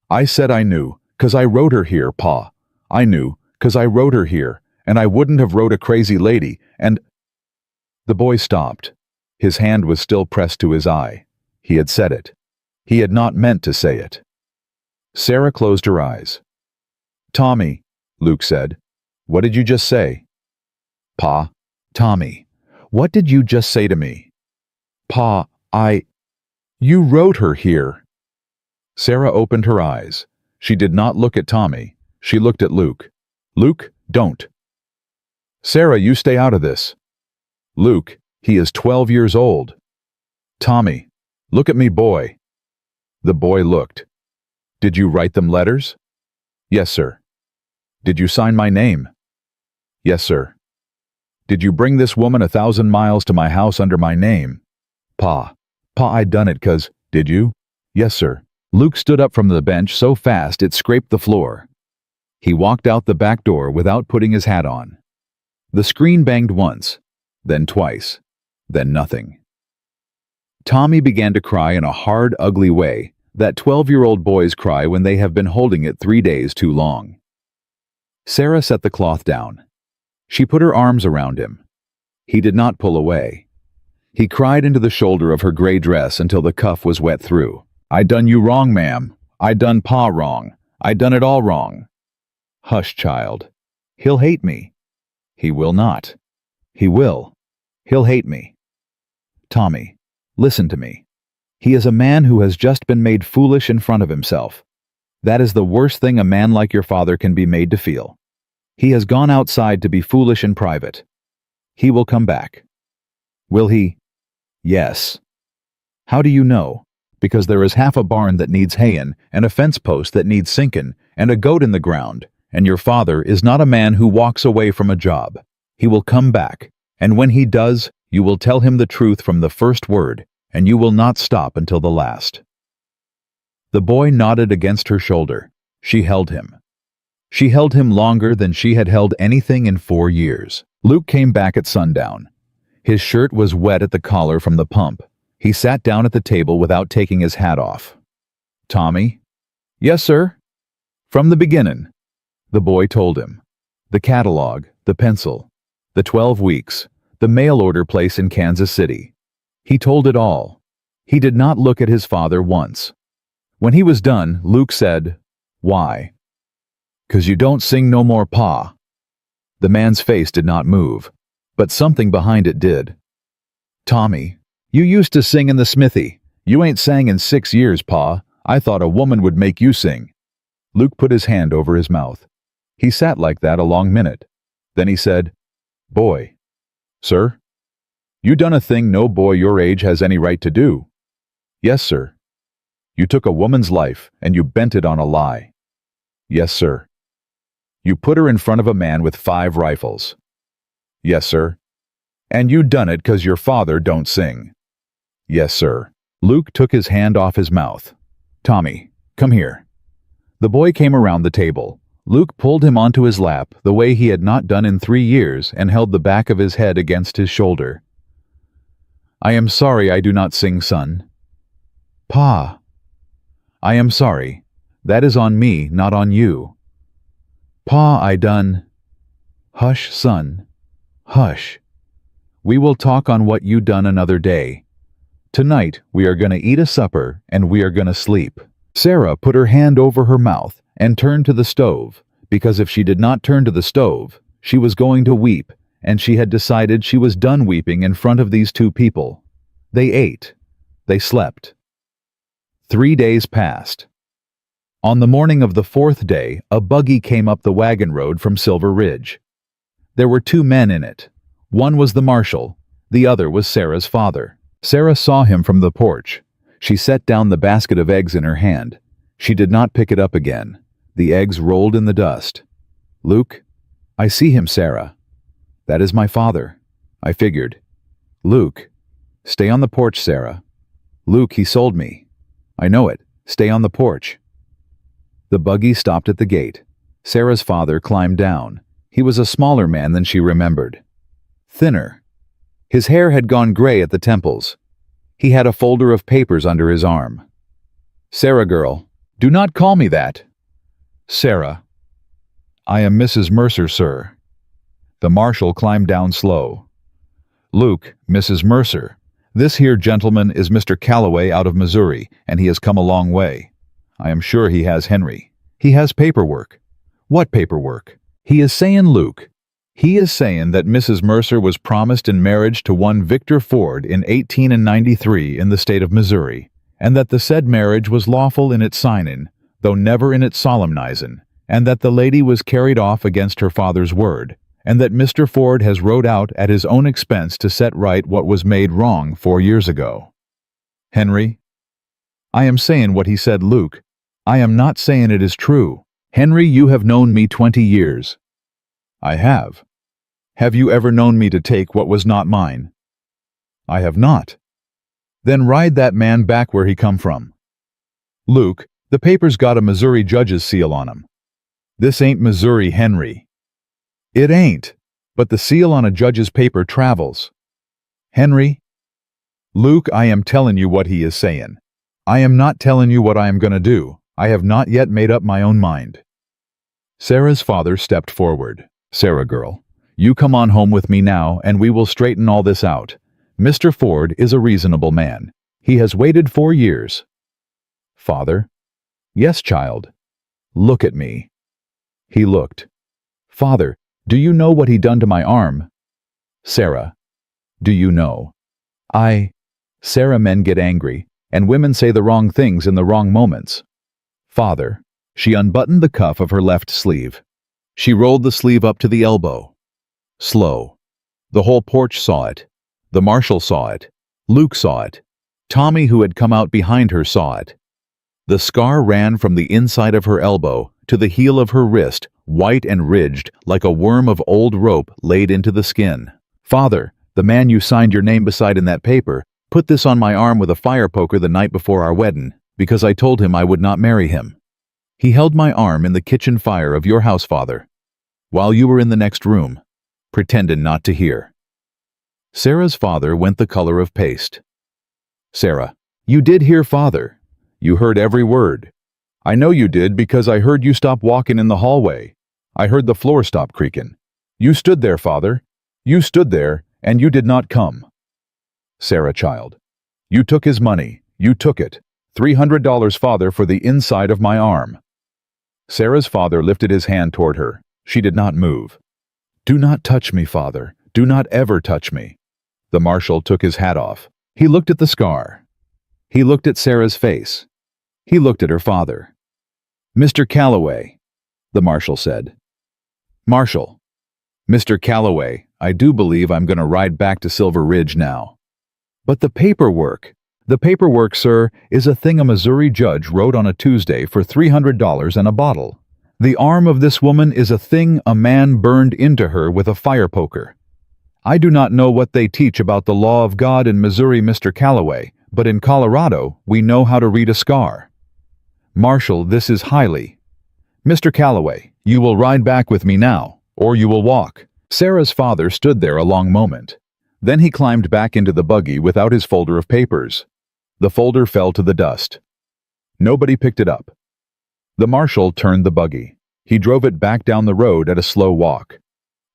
"I said I knew, 'cause I wrote her here, Pa. I knew, 'cause I wrote her here, and I wouldn't have wrote a crazy lady, and—" The boy stopped. His hand was still pressed to his eye. He had said it. He had not meant to say it. Sarah closed her eyes. "Tommy," Luke said, "what did you just say?" "Pa." "Tommy, what did you just say to me?" "Pa, You wrote her here." Sarah opened her eyes. She did not look at Tommy. She looked at Luke. "Luke, don't." "Sarah, you stay out of this." "Luke, he is 12 years old." "Tommy, look at me, boy." The boy looked. "Did you write them letters?" "Yes, sir." "Did you sign my name?" "Yes, sir." "Did you bring this woman 1,000 miles to my house under my name?" Pa, I done it 'cause—" "Did you?" "Yes, sir." Luke stood up from the bench so fast it scraped the floor. He walked out the back door without putting his hat on. The screen banged once, then twice, then nothing. Tommy began to cry in a hard, ugly way that 12-year-old boys cry when they have been holding it 3 days too long. Sarah set the cloth down. She put her arms around him. He did not pull away. He cried into the shoulder of her gray dress until the cuff was wet through. "I done you wrong, ma'am. I done Pa wrong. I done it all wrong." "Hush, child. He'll hate me." "He will not." "He will. He'll hate me." "Tommy, listen to me. He is a man who has just been made foolish in front of himself. That is the worst thing a man like your father can be made to feel. He has gone outside to be foolish in private. He will come back." "Will he?" "Yes." "How do you know?" "Because there is half a barn that needs hayin', and a fence post that needs sinkin', and a goat in the ground, and your father is not a man who walks away from a job. He will come back, and when he does, you will tell him the truth from the first word, and you will not stop until the last." The boy nodded against her shoulder. She held him. She held him longer than she had held anything in 4 years. Luke came back at sundown. His shirt was wet at the collar from the pump. He sat down at the table without taking his hat off. "Tommy?" "Yes, sir." "From the beginning." The boy told him. The catalog, the pencil, the 12 weeks, the mail order place in Kansas City. He told it all. He did not look at his father once. When he was done, Luke said, "Why?" "'Cause you don't sing no more, Pa." The man's face did not move, but something behind it did. "Tommy, you used to sing in the smithy. You ain't sang in 6 years, Pa. I thought a woman would make you sing." Luke put his hand over his mouth. He sat like that a long minute. Then he said, "Boy." "Sir?" "You done a thing no boy your age has any right to do." "Yes, sir." "You took a woman's life and you bent it on a lie." "Yes, sir." "You put her in front of a man with 5 rifles." "Yes, sir." "And you done it 'cause your father don't sing." "Yes, sir." Luke took his hand off his mouth. "Tommy, come here." The boy came around the table. Luke pulled him onto his lap the way he had not done in 3 years and held the back of his head against his shoulder. "I am sorry I do not sing, son." "Pa." I am sorry. That is on me, not on you. Pa, I done. Hush, son. Hush. We will talk on what you done another day. Tonight, we are gonna eat a supper, and we are gonna sleep. Sarah put her hand over her mouth and turned to the stove, because if she did not turn to the stove, she was going to weep, and she had decided she was done weeping in front of these two people. They ate. They slept. 3 days passed. On the morning of the 4th day, a buggy came up the wagon road from Silver Ridge. There were 2 men in it. One was the marshal, the other was Sarah's father. Sarah saw him from the porch. She set down the basket of eggs in her hand. She did not pick it up again. The eggs rolled in the dust. Luke, I see him, Sarah. That is my father. I figured. Luke, stay on the porch, Sarah. Luke, he sold me. I know it. Stay on the porch. The buggy stopped at the gate. Sarah's father climbed down. He was a smaller man than she remembered. Thinner. His hair had gone gray at the temples. He had a folder of papers under his arm. Sarah, girl, do not call me that. Sarah. I am Mrs. Mercer, sir. The marshal climbed down slow. Luke, Mrs. Mercer, this here gentleman is Mr. Calloway out of Missouri, and he has come a long way. I am sure he has Henry. He has paperwork. What paperwork? He is saying, Luke, he is saying that Mrs. Mercer was promised in marriage to one Victor Ford in 1893 in the state of Missouri, and that the said marriage was lawful in its signing, though never in its solemnizing, and that the lady was carried off against her father's word, and that Mr. Ford has rode out at his own expense to set right what was made wrong 4 years ago. Henry? I am saying what he said, Luke. I am not saying it is true. Henry, you have known me 20 years. I have. Have you ever known me to take what was not mine? I have not. Then ride that man back where he come from. Luke, the paper's got a Missouri judge's seal on 'em. This ain't Missouri, Henry. It ain't, but the seal on a judge's paper travels. Henry? Luke, I am telling you what he is saying. I am not telling you what I am going to do. I have not yet made up my own mind. Sarah's father stepped forward. Sarah, girl, you come on home with me now, and we will straighten all this out. Mr. Ford is a reasonable man. He has waited 4 years. Father? Yes, child. Look at me. He looked. Father, do you know what he done to my arm? Sarah, do you know? Sarah, men get angry, and women say the wrong things in the wrong moments. Father, she unbuttoned the cuff of her left sleeve. She rolled the sleeve up to the elbow. Slow. The whole porch saw it. The marshal saw it. Luke saw it. Tommy, who had come out behind her, saw it. The scar ran from the inside of her elbow to the heel of her wrist, white and ridged like a worm of old rope laid into the skin. Father, the man you signed your name beside in that paper, put this on my arm with a fire poker the night before our wedding, because I told him I would not marry him. He held my arm in the kitchen fire of your house, Father, while you were in the next room, pretending not to hear. Sarah's father went the color of paste. Sarah, you did hear, Father. You heard every word. I know you did because I heard you stop walking in the hallway. I heard the floor stop creaking. You stood there, Father. You stood there, and you did not come. Sarah, child, you took his money. You took it. $300, Father, for the inside of my arm. Sarah's father lifted his hand toward her. She did not move. Do not touch me, Father. Do not ever touch me. The marshal took his hat off. He looked at the scar. He looked at Sarah's face. He looked at her father. Mr. Calloway, the marshal said. Marshal. Mr. Calloway, I do believe I'm going to ride back to Silver Ridge now. But the paperwork. The paperwork, sir, is a thing a Missouri judge wrote on a Tuesday for $300 and a bottle. The arm of this woman is a thing a man burned into her with a fire poker. I do not know what they teach about the law of God in Missouri, Mr. Calloway, but in Colorado, we know how to read a scar. Marshal, this is highly. Mr. Calloway, you will ride back with me now, or you will walk. Sarah's father stood there a long moment. Then he climbed back into the buggy without his folder of papers. The folder fell to the dust. Nobody picked it up. The marshal turned the buggy. He drove it back down the road at a slow walk.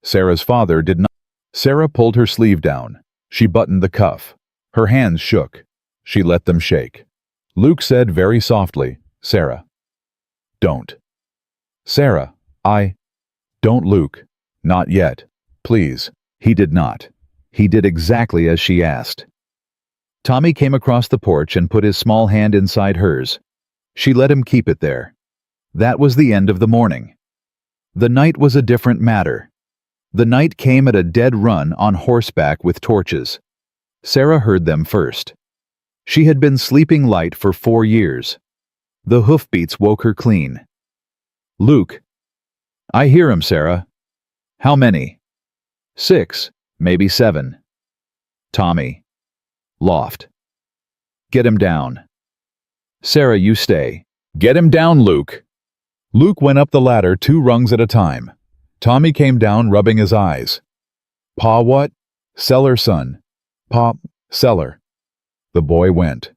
Sarah's father did not. Sarah pulled her sleeve down. She buttoned the cuff. Her hands shook. She let them shake. Luke said very softly, "Sarah, don't." "Sarah, Don't, Luke. Not yet. Please." He did not. He did exactly as she asked. Tommy came across the porch and put his small hand inside hers. She let him keep it there. That was the end of the morning. The night was a different matter. The night came at a dead run on horseback with torches. Sarah heard them first. She had been sleeping light for 4 years. The hoofbeats woke her clean. "Luke." "I hear him, Sarah." "How many?" "6, maybe 7. "Tommy." "Loft." "Get him down." "Sarah, you stay." "Get him down, Luke." Luke went up the ladder 2 rungs at a time. Tommy came down rubbing his eyes. "Pa what?" "Cellar, son." "Pa, cellar." The boy went.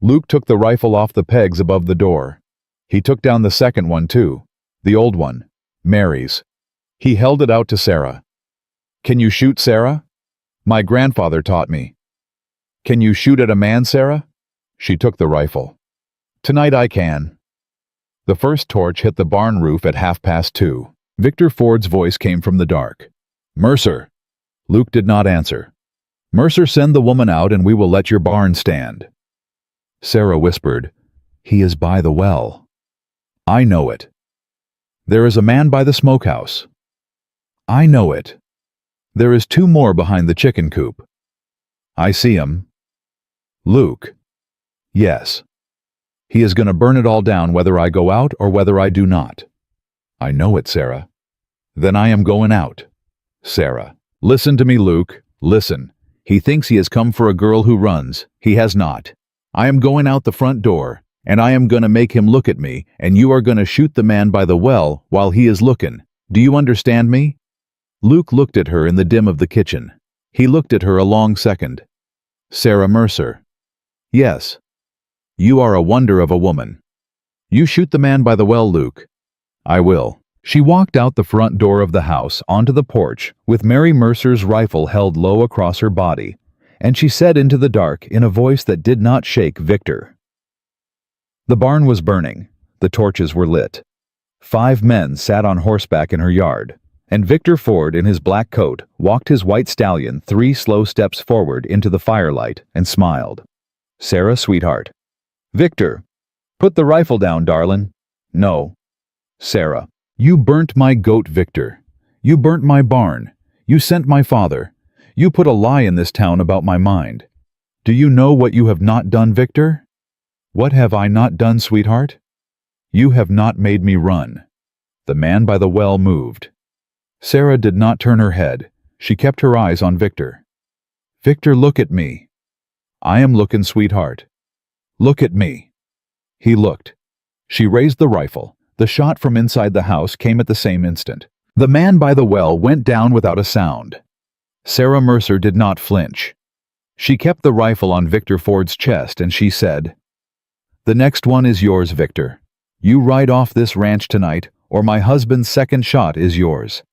Luke took the rifle off the pegs above the door. He took down the second one too, the old one, Mary's. He held it out to Sarah. "Can you shoot, Sarah?" "My grandfather taught me." "Can you shoot at a man, Sarah?" She took the rifle. "Tonight I can." The first torch hit the barn roof at 2:30. Victor Ford's voice came from the dark. "Mercer." Luke did not answer. "Mercer, send the woman out and we will let your barn stand." Sarah whispered, "He is by the well." "I know it." "There is a man by the smokehouse." "I know it." "There is 2 more behind the chicken coop." "I see 'em." "Luke." "Yes." "He is going to burn it all down whether I go out or whether I do not." "I know it, Sarah." "Then I am going out." Sarah. "Listen to me, Luke. Listen. He thinks he has come for a girl who runs. He has not. I am going out the front door, and I am going to make him look at me, and you are going to shoot the man by the well while he is looking. Do you understand me?" Luke looked at her in the dim of the kitchen. He looked at her a long second. "Sarah Mercer." "Yes." "You are a wonder of a woman. You shoot the man by the well, Luke." "I will." She walked out the front door of the house onto the porch with Mary Mercer's rifle held low across her body, and she said into the dark in a voice that did not shake Victor. The barn was burning. The torches were lit. 5 men sat on horseback in her yard, and Victor Ford in his black coat walked his white stallion 3 slow steps forward into the firelight and smiled. "Sarah, sweetheart." "Victor." "Put the rifle down, darling." "No." "Sarah." "You burnt my goat, Victor. You burnt my barn. You sent my father. You put a lie in this town about my mind. Do you know what you have not done, Victor?" "What have I not done, sweetheart?" "You have not made me run." The man by the well moved. Sarah did not turn her head. She kept her eyes on Victor. "Victor, look at me." "I am looking, sweetheart." "Look at me." He looked. She raised the rifle. The shot from inside the house came at the same instant. The man by the well went down without a sound. Sarah Mercer did not flinch. She kept the rifle on Victor Ford's chest and she said, "The next one is yours, Victor. You ride off this ranch tonight, or my husband's second shot is yours.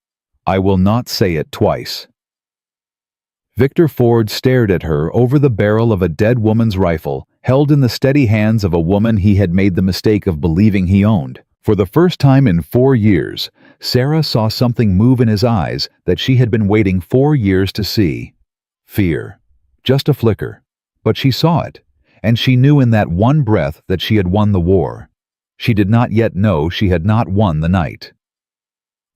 I will not say it twice." Victor Ford stared at her over the barrel of a dead woman's rifle, held in the steady hands of a woman he had made the mistake of believing he owned. For the first time in 4 years, Sarah saw something move in his eyes that she had been waiting 4 years to see. Fear. Just a flicker. But she saw it, and she knew in that one breath that she had won the war. She did not yet know she had not won the night.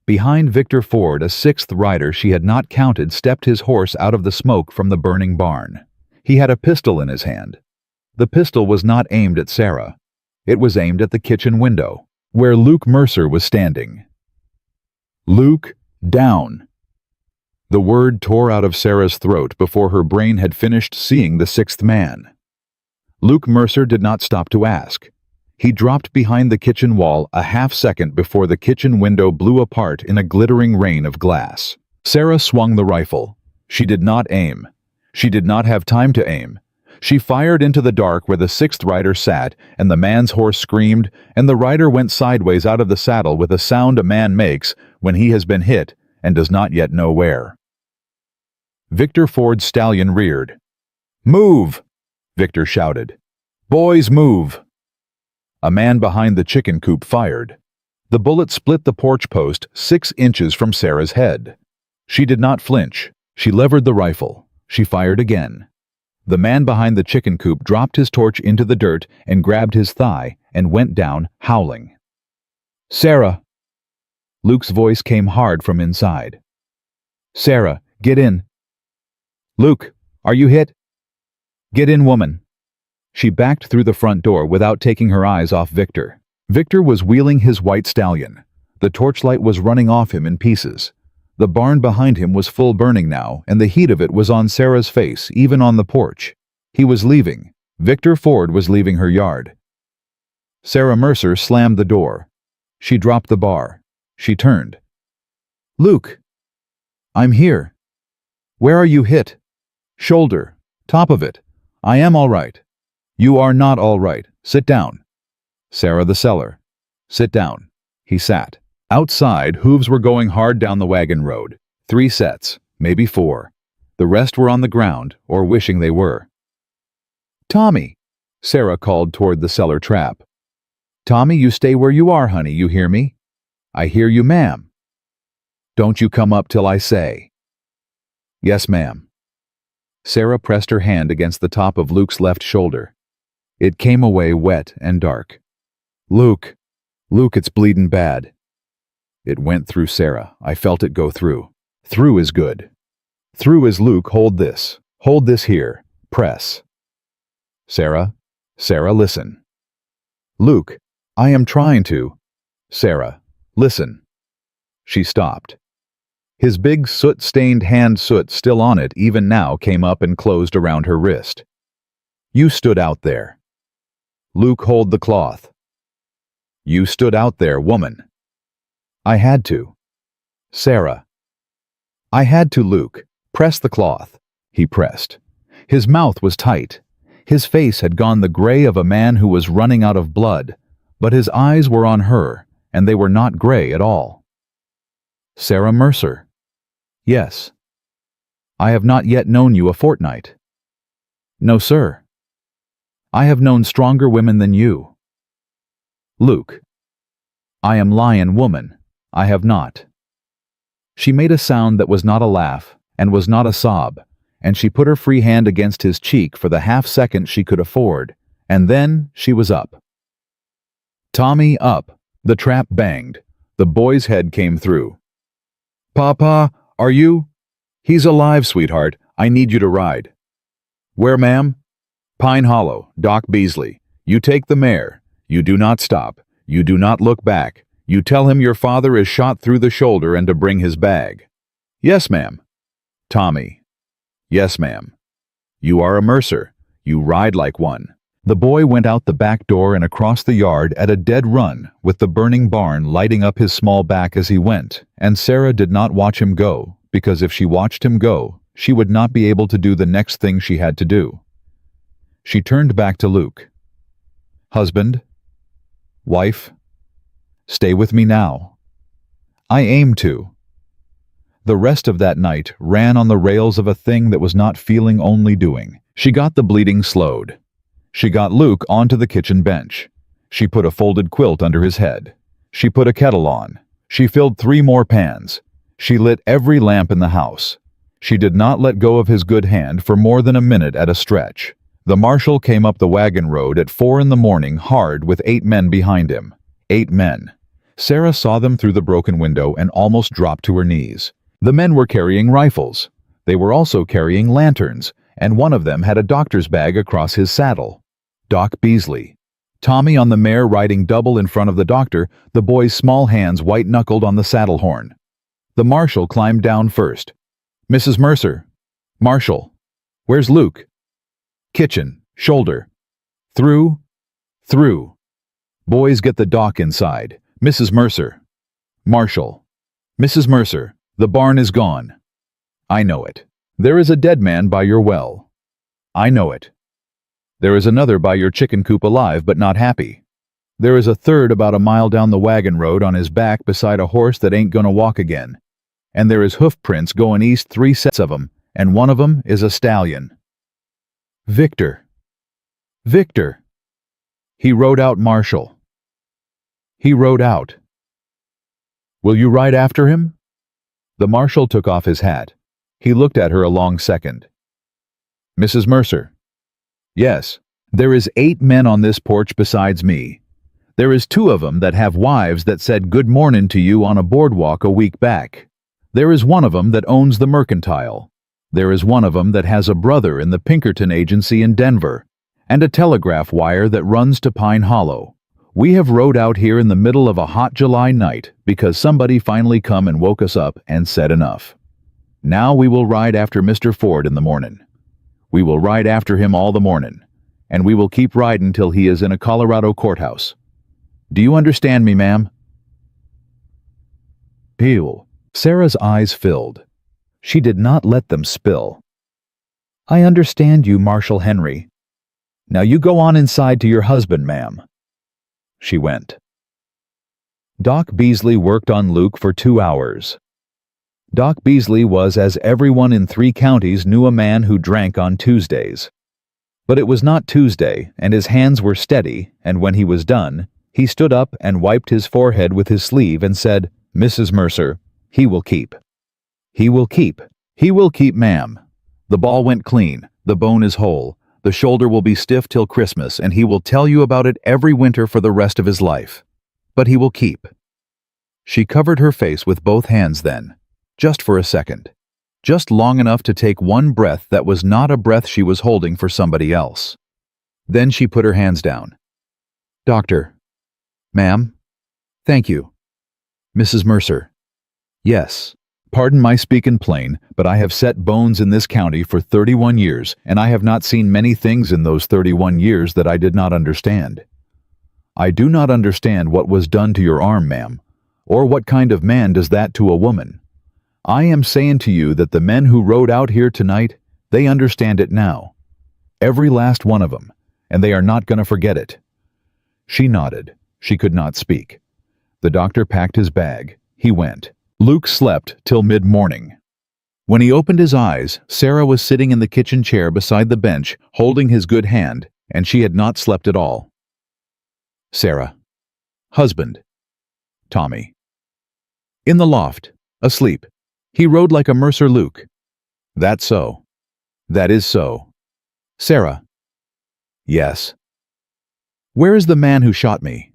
Behind Victor Ford, a 6th rider she had not counted stepped his horse out of the smoke from the burning barn. He had a pistol in his hand. The pistol was not aimed at Sarah. It was aimed at the kitchen window, where Luke Mercer was standing. "Luke, down!" The word tore out of Sarah's throat before her brain had finished seeing the 6th man. Luke Mercer did not stop to ask. He dropped behind the kitchen wall a half-second before the kitchen window blew apart in a glittering rain of glass. Sarah swung the rifle. She did not aim. She did not have time to aim. She fired into the dark where the sixth rider sat, and the man's horse screamed, and the rider went sideways out of the saddle with a sound a man makes when he has been hit and does not yet know where. Victor Ford's stallion reared. "Move!" Victor shouted. "Boys, move!" A man behind the chicken coop fired. The bullet split the porch post 6 inches from Sarah's head. She did not flinch. She levered the rifle. She fired again. The man behind the chicken coop dropped his torch into the dirt and grabbed his thigh and went down, howling. "Sarah!" Luke's voice came hard from inside. "Sarah, get in." "Luke, are you hit?" "Get in, woman." She backed through the front door without taking her eyes off Victor. Victor was wheeling his white stallion. The torchlight was running off him in pieces. The barn behind him was full burning now, and the heat of it was on Sarah's face, even on the porch. He was leaving. Victor Ford was leaving her yard. Sarah Mercer slammed the door. She dropped the bar. She turned. "Luke!" "I'm here." "Where are you hit?" "Shoulder. Top of it." "I am all right." "You are not all right. Sit down." "Sarah the seller." "Sit down." He sat. Outside, hooves were going hard down the wagon road. 3 sets, maybe 4. The rest were on the ground, or wishing they were. "Tommy!" Sarah called toward the cellar trap. "Tommy, you stay where you are, honey, you hear me?" "I hear you, ma'am." "Don't you come up till I say." "Yes, ma'am." Sarah pressed her hand against the top of Luke's left shoulder. It came away wet and dark. Luke, it's bleedin' bad." It went through Sarah. I felt it go through. Through is good. Through is Luke, hold this. Hold this here. Press. Sarah, listen. Luke, I am trying to. Sarah, listen. She stopped. His big soot-stained hand, soot still on it even now, came up and closed around her wrist. "You stood out there." Luke, hold the cloth. "You stood out there, woman." "I had to." Sarah. "I had to, Luke. Press the cloth." He pressed. His mouth was tight. His face had gone the gray of a man who was running out of blood, but his eyes were on her, and they were not gray at all. "Sarah Mercer." "Yes." "I have not yet known you a fortnight." "No, sir." "I have known stronger women than you." Luke. "I am lying, woman. I have not." She made a sound that was not a laugh and was not a sob, and she put her free hand against his cheek for the half-second she could afford, and then she was up. "Tommy, up." The trap banged. The boy's head came through. "Papa, are you?" "He's alive, sweetheart. I need you to ride." "Where, ma'am?" "Pine Hollow, Doc Beasley. You take the mare. You do not stop. You do not look back. You tell him your father is shot through the shoulder and to bring his bag." "Yes, ma'am." "Tommy." "Yes, ma'am." "You are a Mercer. You ride like one." The boy went out the back door and across the yard at a dead run, with the burning barn lighting up his small back as he went, and Sarah did not watch him go, because if she watched him go, she would not be able to do the next thing she had to do. She turned back to Luke. "Husband? Wife? Stay with me now." "I aim to." The rest of that night ran on the rails of a thing that was not feeling, only doing. She got the bleeding slowed. She got Luke onto the kitchen bench. She put a folded quilt under his head. She put a kettle on. She filled 3 more pans. She lit every lamp in the house. She did not let go of his good hand for more than a minute at a stretch. The marshal came up the wagon road at 4 in the morning, hard, with 8 men behind him. 8 men. Sarah saw them through the broken window and almost dropped to her knees. The men were carrying rifles. They were also carrying lanterns, and one of them had a doctor's bag across his saddle. Doc Beasley. Tommy on the mare riding double in front of the doctor, the boy's small hands white-knuckled on the saddle horn. The marshal climbed down first. "Mrs. Mercer." "Marshal." "Where's Luke?" "Kitchen. Shoulder." "Through?" "Through." "Boys, get the doc inside. Mrs. Mercer." "Marshal." "Mrs. Mercer, the barn is gone." "I know it. There is a dead man by your well." "I know it." There is another by your chicken coop alive but not happy. There is a third about a mile down the wagon road on his back beside a horse that ain't gonna walk again. And there is hoof prints going east, 3 sets of 'em, and one of 'em is a stallion. Victor. Victor. He rode out, Marshall. He rode out. Will you ride after him? The marshal took off his hat. He looked at her a long second. Mrs. Mercer. Yes. There is 8 men on this porch besides me. There is 2 of 'em that have wives that said good mornin' to you on a boardwalk a week back. There is one of 'em that owns the Mercantile. There is one of 'em that has a brother in the Pinkerton Agency in Denver, and a telegraph wire that runs to Pine Hollow. We have rode out here in the middle of a hot July night because somebody finally come and woke us up and said enough. Now we will ride after Mr. Ford in the mornin'. We will ride after him all the mornin', and we will keep ridin' till he is in a Colorado courthouse. Do you understand me, ma'am? Peel. Sarah's eyes filled. She did not let them spill. I understand you, Marshal Henry. Now you go on inside to your husband, ma'am. She went. Doc Beasley worked on Luke for 2 hours. Doc Beasley was, as everyone in 3 counties knew, a man who drank on Tuesdays. But it was not Tuesday, and his hands were steady, and when he was done, he stood up and wiped his forehead with his sleeve and said, Mrs. Mercer, he will keep. He will keep. He will keep, ma'am. The ball went clean, the bone is whole, the shoulder will be stiff till Christmas, and he will tell you about it every winter for the rest of his life. But he will keep. She covered her face with both hands then, just for a second, just long enough to take one breath that was not a breath she was holding for somebody else. Then she put her hands down. Doctor. Ma'am. Thank you. Mrs. Mercer. Yes. Pardon my speaking plain, but I have set bones in this county for 31 years, and I have not seen many things in those 31 years that I did not understand. I do not understand what was done to your arm, ma'am, or what kind of man does that to a woman. I am saying to you that the men who rode out here tonight, they understand it now. Every last one of them, and they are not going to forget it. She nodded. She could not speak. The doctor packed his bag. He went. Luke slept till mid-morning. When he opened his eyes, Sarah was sitting in the kitchen chair beside the bench, holding his good hand, and she had not slept at all. Sarah. Husband. Tommy. In the loft, asleep. He rode like a Mercer Luke. That's so. That is so. Sarah. Yes. Where is the man who shot me?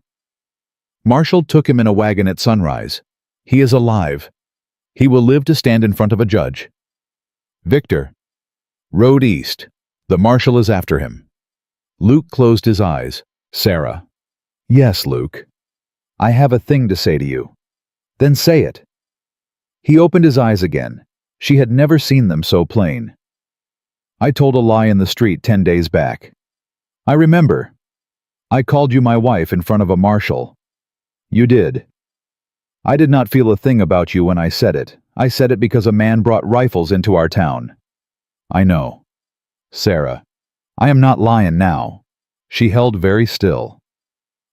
Marshall took him in a wagon at sunrise. He is alive. He will live to stand in front of a judge. Victor. Rode east. The marshal is after him. Luke closed his eyes. Sarah. Yes, Luke. I have a thing to say to you. Then say it. He opened his eyes again. She had never seen them so plain. I told a lie in the street 10 days back. I remember. I called you my wife in front of a marshal. You did. I did not feel a thing about you when I said it. I said it because a man brought rifles into our town. I know. Sarah. I am not lying now. She held very still.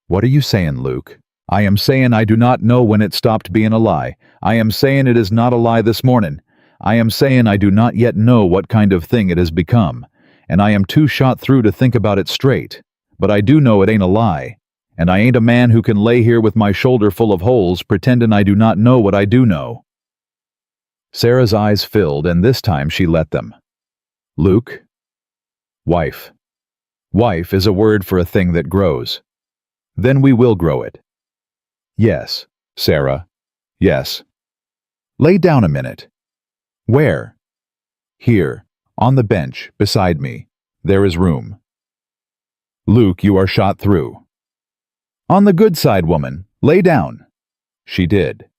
What are you saying, Luke? I am saying I do not know when it stopped being a lie. I am saying it is not a lie this morning. I am saying I do not yet know what kind of thing it has become, and I am too shot through to think about it straight. But I do know it ain't a lie. And I ain't a man who can lay here with my shoulder full of holes pretending I do not know what I do know. Sarah's eyes filled, and this time she let them. Luke. Wife. Wife is a word for a thing that grows. Then we will grow it. Yes, Sarah. Yes. Lay down a minute. Where? Here, on the bench, beside me. There is room. Luke, you are shot through. On the good side, woman. Lay down. She did.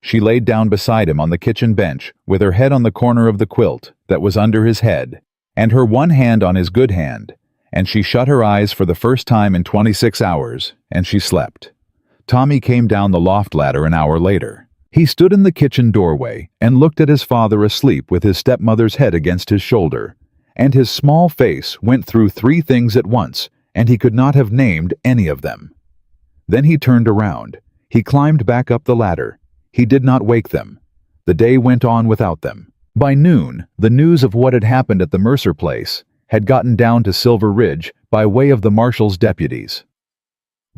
She laid down beside him on the kitchen bench, with her head on the corner of the quilt that was under his head, and her one hand on his good hand, and she shut her eyes for the first time in 26 hours, and she slept. Tommy came down the loft ladder an hour later. He stood in the kitchen doorway and looked at his father asleep with his stepmother's head against his shoulder, and his small face went through 3 things at once, and he could not have named any of them. Then he turned around. He climbed back up the ladder. He did not wake them. The day went on without them. By noon, the news of what had happened at the Mercer place had gotten down to Silver Ridge by way of the marshal's deputies.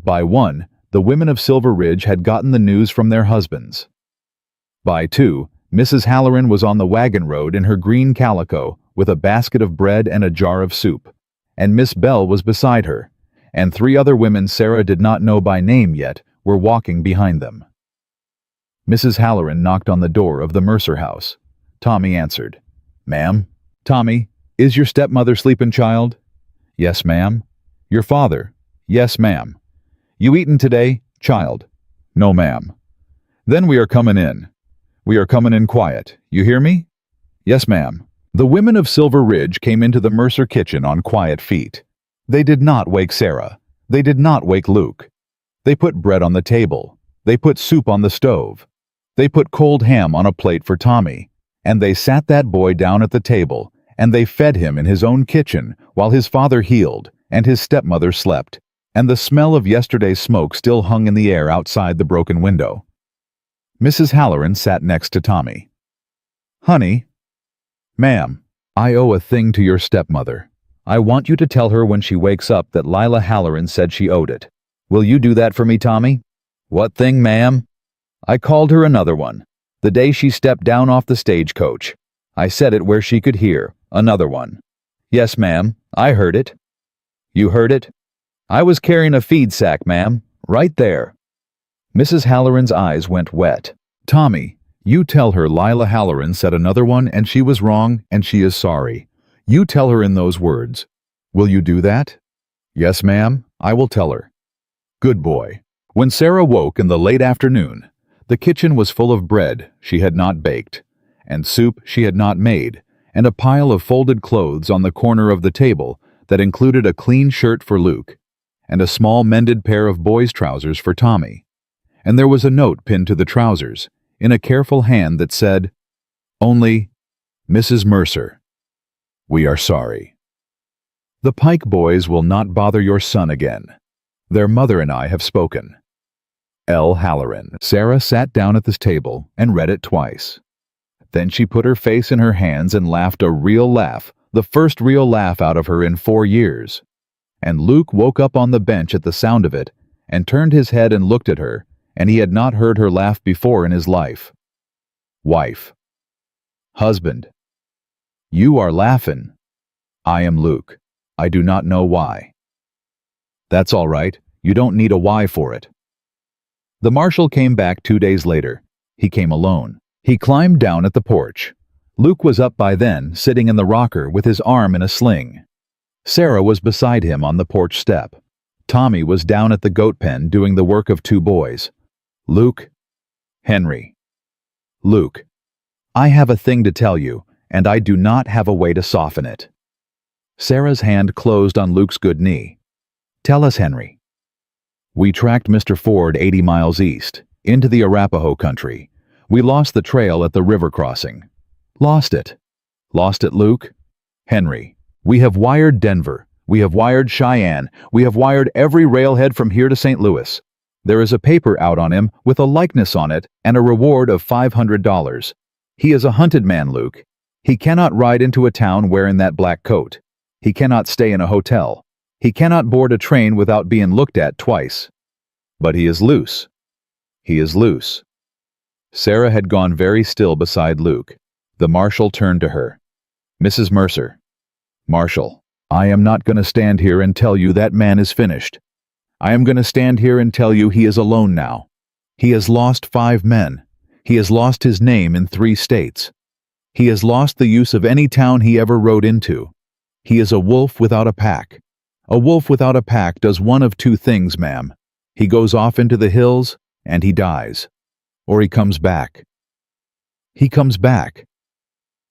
By 1, the women of Silver Ridge had gotten the news from their husbands. By 2, Mrs. Halloran was on the wagon road in her green calico with a basket of bread and a jar of soup, and Miss Bell was beside her, and 3 other women Sarah did not know by name yet were walking behind them. Mrs. Halloran knocked on the door of the Mercer house. Tommy answered. "Ma'am?" "Tommy, is your stepmother sleepin', child?" "Yes, ma'am." "Your father?" "Yes, ma'am." "You eaten today, child?" "No, ma'am." "Then we are comin' in. We are comin' in quiet. You hear me?" "Yes, ma'am." The women of Silver Ridge came into the Mercer kitchen on quiet feet. They did not wake Sarah. They did not wake Luke. They put bread on the table. They put soup on the stove. They put cold ham on a plate for Tommy, and they sat that boy down at the table, and they fed him in his own kitchen while his father healed and his stepmother slept, and the smell of yesterday's smoke still hung in the air outside the broken window. Mrs. Halloran sat next to Tommy. "Honey." "Ma'am, I owe a thing to your stepmother. I want you to tell her when she wakes up that Lila Halloran said she owed it. Will you do that for me, Tommy?" "What thing, ma'am?" "I called her another one. The day she stepped down off the stagecoach. I said it where she could hear. Another one." "Yes, ma'am, I heard it." "You heard it?" "I was carrying a feed sack, ma'am, right there." Mrs. Halloran's eyes went wet. "Tommy, you tell her Lila Halloran said another one and she was wrong and she is sorry. You tell her in those words. Will you do that?" "Yes, ma'am, I will tell her." "Good boy." When Sarah woke in the late afternoon, the kitchen was full of bread she had not baked, and soup she had not made, and a pile of folded clothes on the corner of the table that included a clean shirt for Luke, and a small mended pair of boys' trousers for Tommy. And there was a note pinned to the trousers, in a careful hand that said, "Only, Mrs. Mercer, we are sorry. The Pike boys will not bother your son again. Their mother and I have spoken. L. Halloran." Sarah sat down at this table and read it twice. Then she put her face in her hands and laughed a real laugh, the first real laugh out of her in 4 years. And Luke woke up on the bench at the sound of it and turned his head and looked at her, and he had not heard her laugh before in his life. "Wife. Husband. You are laughin'. I am Luke. I do not know why." "That's all right. You don't need a why for it." The marshal came back 2 days later. He came alone. He climbed down at the porch. Luke was up by then, sitting in the rocker with his arm in a sling. Sarah was beside him on the porch step. Tommy was down at the goat pen doing the work of 2 boys. Luke. Henry. Luke. I have a thing to tell you, and I do not have a way to soften it. Sarah's hand closed on Luke's good knee. Tell us, Henry. We tracked Mr. Ford 80 miles east, into the Arapaho country. We lost the trail at the river crossing. Lost it. Lost it, Luke? Henry. We have wired Denver. We have wired Cheyenne. We have wired every railhead from here to St. Louis. There is a paper out on him with a likeness on it and a reward of $500. He is a hunted man, Luke. He cannot ride into a town wearing that black coat. He cannot stay in a hotel. He cannot board a train without being looked at twice. But he is loose. He is loose. Sarah had gone very still beside Luke. The marshal turned to her. Mrs. Mercer. Marshal, I am not going to stand here and tell you that man is finished. I am going to stand here and tell you he is alone now. He has lost 5 men. He has lost his name in 3 states. He has lost the use of any town he ever rode into. He is a wolf without a pack. A wolf without a pack does one of 2 things, ma'am. He goes off into the hills, and he dies. Or he comes back. He comes back.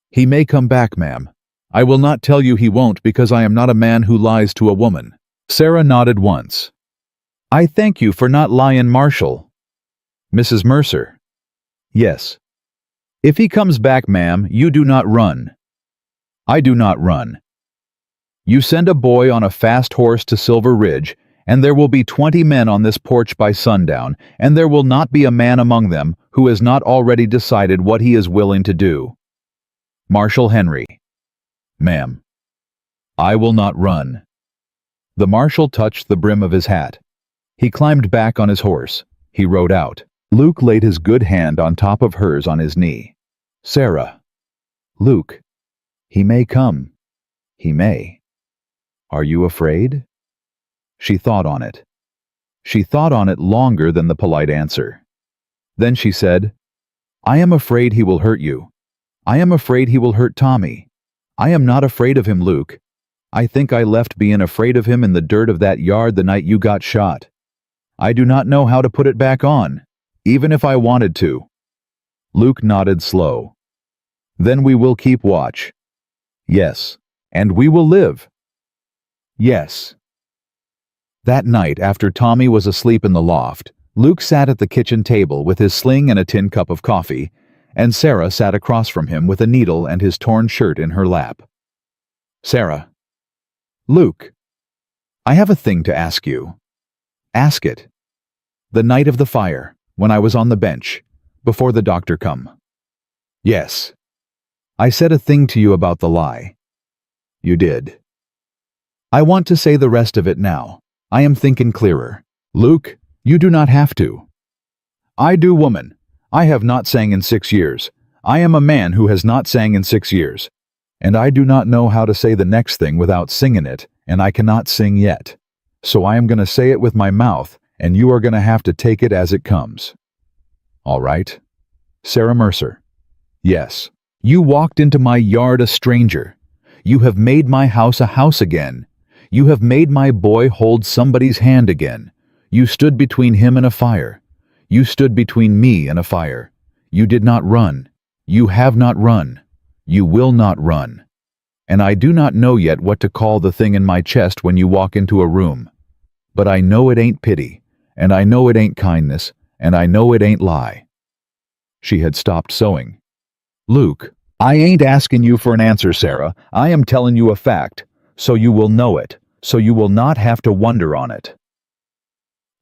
He may come back, ma'am. I will not tell you he won't because I am not a man who lies to a woman. Sarah nodded once. I thank you for not lying, Marshal. Mrs. Mercer. Yes. If he comes back, ma'am, you do not run. I do not run. You send a boy on a fast horse to Silver Ridge, and there will be 20 men on this porch by sundown, and there will not be a man among them who has not already decided what he is willing to do. Marshal Henry. Ma'am. I will not run. The marshal touched the brim of his hat. He climbed back on his horse. He rode out. Luke laid his good hand on top of hers on his knee. Sarah. Luke. He may come. He may. Are you afraid? She thought on it. She thought on it longer than the polite answer. Then she said, I am afraid he will hurt you. I am afraid he will hurt Tommy. I am not afraid of him, Luke. I think I left being afraid of him in the dirt of that yard the night you got shot. I do not know how to put it back on, even if I wanted to. Luke nodded slow. Then we will keep watch. Yes. And we will live. Yes. That night, after Tommy was asleep in the loft, Luke sat at the kitchen table with his sling and a tin cup of coffee, and Sarah sat across from him with a needle and his torn shirt in her lap. Sarah. Luke. I have a thing to ask you. Ask it. The night of the fire, when I was on the bench, before the doctor come. Yes. I said a thing to you about the lie. You did. I want to say the rest of it now. I am thinking clearer. Luke, you do not have to. I do, woman. I have not sang in 6 years. I am a man who has not sang in 6 years. And I do not know how to say the next thing without singing it, and I cannot sing yet. So I am going to say it with my mouth, and you are going to have to take it as it comes. All right? Sarah Mercer. Yes. You walked into my yard a stranger. You have made my house a house again. You have made my boy hold somebody's hand again. You stood between him and a fire. You stood between me and a fire. You did not run. You have not run. You will not run. And I do not know yet what to call the thing in my chest when you walk into a room. But I know it ain't pity, and I know it ain't kindness, and I know it ain't lie. She had stopped sewing. Luke, I ain't asking you for an answer, Sarah. I am telling you a fact, so you will know it, so you will not have to wonder on it.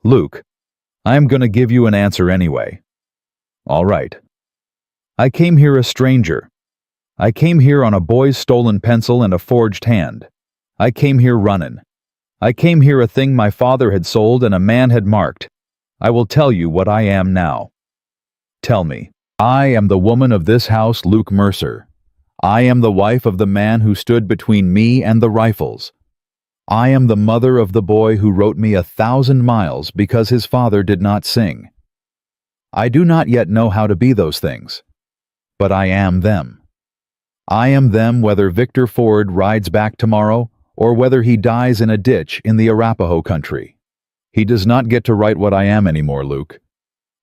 Luke, I am going to give you an answer anyway. All right. I came here a stranger. I came here on a boy's stolen pencil and a forged hand. I came here running. I came here a thing my father had sold and a man had marked. I will tell you what I am now. Tell me. I am the woman of this house, Luke Mercer. I am the wife of the man who stood between me and the rifles. I am the mother of the boy who wrote me 1,000 miles because his father did not sing. I do not yet know how to be those things, but I am them. I am them whether Victor Ford rides back tomorrow or whether he dies in a ditch in the Arapaho country. He does not get to write what I am anymore, Luke.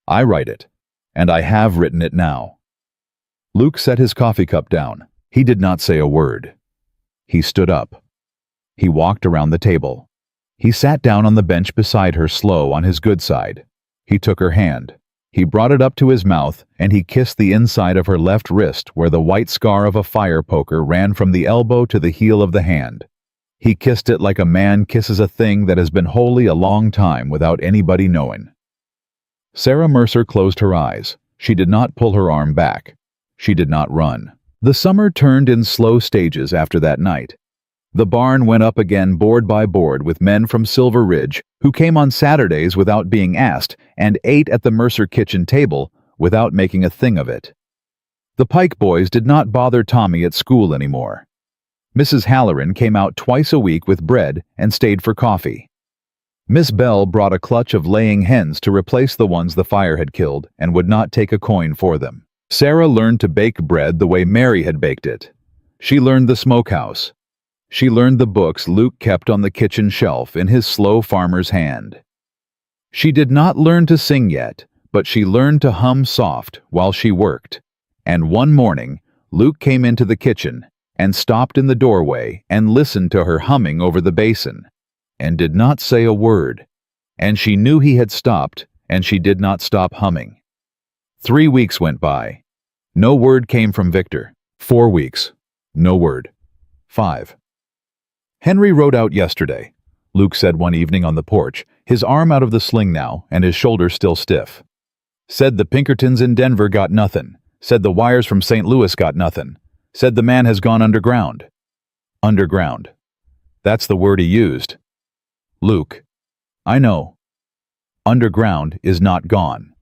I write it, and I have written it now. Luke set his coffee cup down. He did not say a word. He stood up. He walked around the table. He sat down on the bench beside her, slow on his good side. He took her hand. He brought it up to his mouth, and he kissed the inside of her left wrist where the white scar of a fire poker ran from the elbow to the heel of the hand. He kissed it like a man kisses a thing that has been holy a long time without anybody knowing. Sarah Mercer closed her eyes. She did not pull her arm back. She did not run. The summer turned in slow stages after that night. The barn went up again board by board with men from Silver Ridge who came on Saturdays without being asked and ate at the Mercer kitchen table without making a thing of it. The Pike boys did not bother Tommy at school anymore. Mrs. Halloran came out twice a week with bread and stayed for coffee. Miss Bell brought a clutch of laying hens to replace the ones the fire had killed and would not take a coin for them. Sarah learned to bake bread the way Mary had baked it. She learned the smokehouse. She learned the books Luke kept on the kitchen shelf in his slow farmer's hand. She did not learn to sing yet, but she learned to hum soft while she worked. And one morning, Luke came into the kitchen and stopped in the doorway and listened to her humming over the basin, and did not say a word. And she knew he had stopped, and she did not stop humming. 3 weeks went by. No word came from Victor. 4 weeks. No word. 5. Henry rode out yesterday, Luke said one evening on the porch, his arm out of the sling now and his shoulder still stiff. Said the Pinkertons in Denver got nothing. Said the wires from St. Louis got nothing. Said the man has gone underground. Underground. That's the word he used. Luke. I know. Underground is not gone.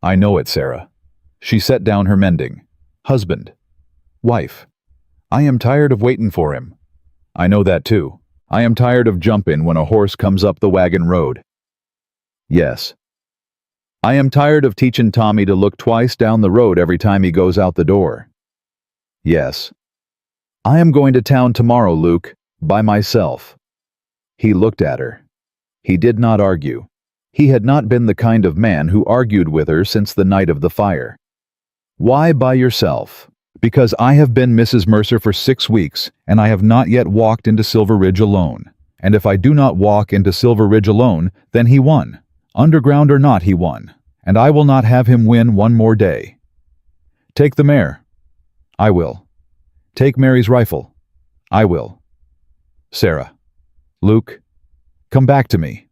I know it, Sarah. She set down her mending. Husband. Wife. I am tired of waiting for him. I know that too. I am tired of jumping when a horse comes up the wagon road. Yes. I am tired of teaching Tommy to look twice down the road every time he goes out the door. Yes. I am going to town tomorrow, Luke, by myself. He looked at her. He did not argue. He had not been the kind of man who argued with her since the night of the fire. Why by yourself? Because I have been Mrs. Mercer for 6 weeks, and I have not yet walked into Silver Ridge alone. And if I do not walk into Silver Ridge alone, then he won. Underground or not, he won. And I will not have him win one more day. Take the mare. I will. Take Mary's rifle. I will. Sarah. Luke. Come back to me.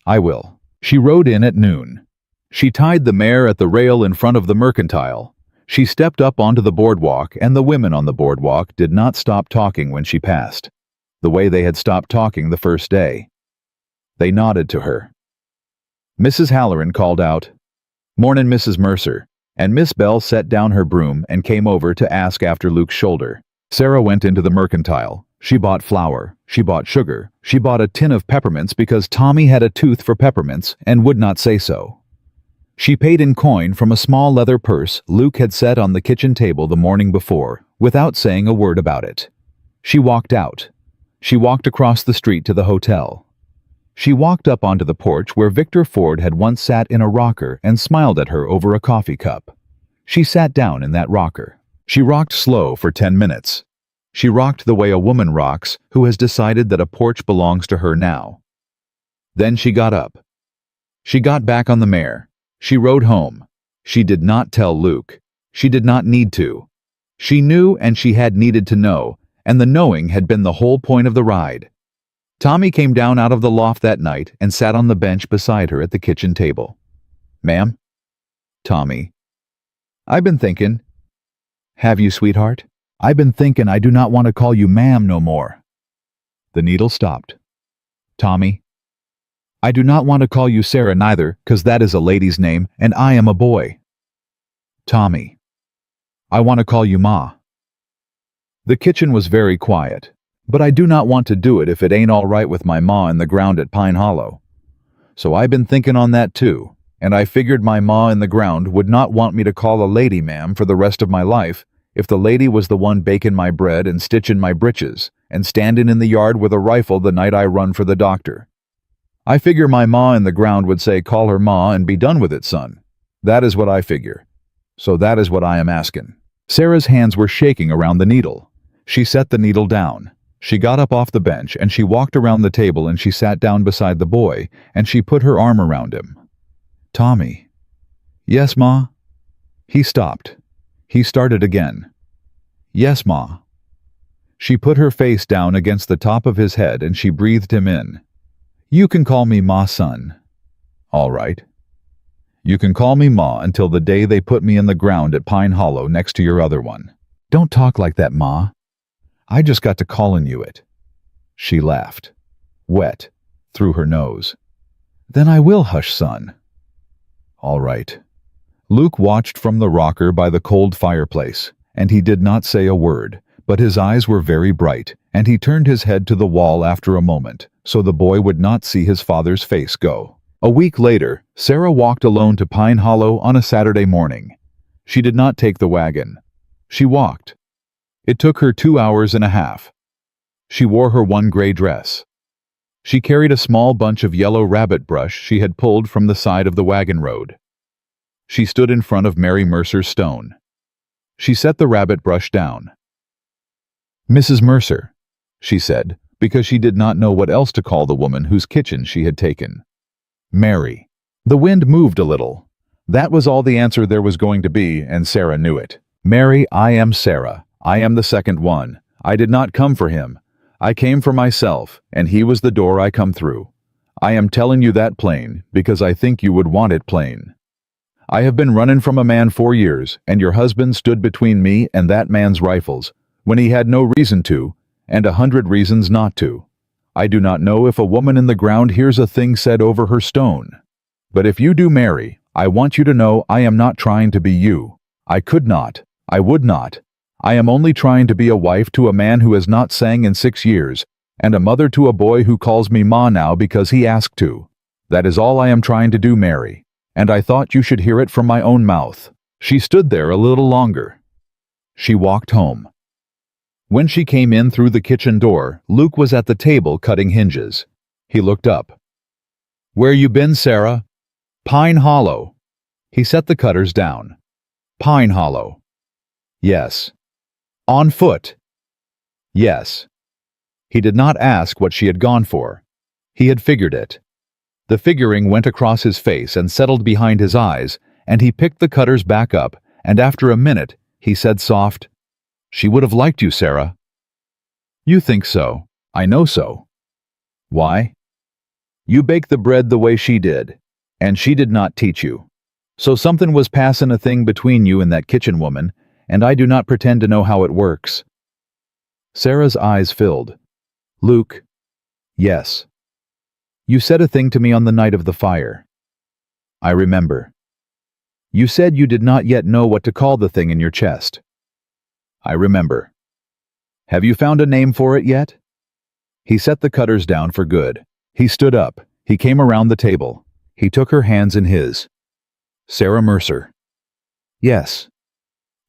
I will. She rode in at noon. She tied the mare at the rail in front of the mercantile. She stepped up onto the boardwalk, and the women on the boardwalk did not stop talking when she passed, the way they had stopped talking the first day. They nodded to her. Mrs. Halloran called out, "Mornin', Mrs. Mercer," and Miss Bell set down her broom and came over to ask after Luke's shoulder. Sarah went into the mercantile. She bought flour. She bought sugar. She bought a tin of peppermints because Tommy had a tooth for peppermints and would not say so. She paid in coin from a small leather purse Luke had set on the kitchen table the morning before, without saying a word about it. She walked out. She walked across the street to the hotel. She walked up onto the porch where Victor Ford had once sat in a rocker and smiled at her over a coffee cup. She sat down in that rocker. She rocked slow for 10 minutes. She rocked the way a woman rocks who has decided that a porch belongs to her now. Then she got up. She got back on the mare. She rode home. She did not tell Luke. She did not need to. She knew and she had needed to know, and the knowing had been the whole point of the ride. Tommy came down out of the loft that night and sat on the bench beside her at the kitchen table. "Ma'am?" "Tommy." "I've been thinking." "Have you, sweetheart?" "I've been thinking I do not want to call you ma'am no more." The needle stopped. "Tommy?" "I do not want to call you Sarah neither, 'cause that is a lady's name, and I am a boy." "Tommy." "I want to call you Ma." The kitchen was very quiet, but I do not want to do it if it ain't all right with my ma in the ground at Pine Hollow. So I been thinking on that too, and I figured my ma in the ground would not want me to call a lady ma'am for the rest of my life if the lady was the one baking my bread and stitching my britches and standing in the yard with a rifle the night I run for the doctor. I figure my ma in the ground would say call her ma and be done with it, son. That is what I figure. So that is what I am asking. Sarah's hands were shaking around the needle. She set the needle down. She got up off the bench and she walked around the table and she sat down beside the boy and she put her arm around him. "Tommy." "Yes, Ma?" He stopped. He started again. "Yes, Ma." She put her face down against the top of his head and she breathed him in. "You can call me Ma, son." "All right." "You can call me Ma until the day they put me in the ground at Pine Hollow next to your other one." "Don't talk like that, Ma. I just got to calling you it." She laughed, wet, through her nose. "Then I will hush, son." "All right." Luke watched from the rocker by the cold fireplace, and he did not say a word, but his eyes were very bright, and he turned his head to the wall after a moment, so the boy would not see his father's face go. A week later, Sarah walked alone to Pine Hollow on a Saturday morning. She did not take the wagon. She walked. It took her 2 hours and a half. She wore her one gray dress. She carried a small bunch of yellow rabbit brush she had pulled from the side of the wagon road. She stood in front of Mary Mercer's stone. She set the rabbit brush down. "Mrs. Mercer," she said, because she did not know what else to call the woman whose kitchen she had taken. "Mary." The wind moved a little. That was all the answer there was going to be, and Sarah knew it. "Mary, I am Sarah. I am the second one. I did not come for him. I came for myself, and he was the door I come through. I am telling you that plain, because I think you would want it plain. I have been running from a man 4 years, and your husband stood between me and that man's rifles, when he had no reason to, and 100 reasons not to. I do not know if a woman in the ground hears a thing said over her stone. But if you do marry, I want you to know I am not trying to be you. I could not. I would not. I am only trying to be a wife to a man who has not sang in 6 years, and a mother to a boy who calls me Ma now because he asked to. That is all I am trying to do, Mary, and I thought you should hear it from my own mouth." She stood there a little longer. She walked home. When she came in through the kitchen door, Luke was at the table cutting hinges. He looked up. "Where you been, Sarah?" "Pine Hollow." He set the cutters down. "Pine Hollow." "Yes." "On foot?" "Yes." He did not ask what she had gone for. He had figured it. The figuring went across his face and settled behind his eyes, and he picked the cutters back up, and after a minute, he said soft, "She would have liked you, Sarah." "You think so. I know so." "Why?" "You bake the bread the way she did, and she did not teach you. So something was passin' a thing between you and that kitchen woman, and I do not pretend to know how it works." Sarah's eyes filled. "Luke." "Yes." "You said a thing to me on the night of the fire." "I remember." "You said you did not yet know what to call the thing in your chest." "I remember." "Have you found a name for it yet?" He set the cutters down for good. He stood up. He came around the table. He took her hands in his. "Sarah Mercer." "Yes."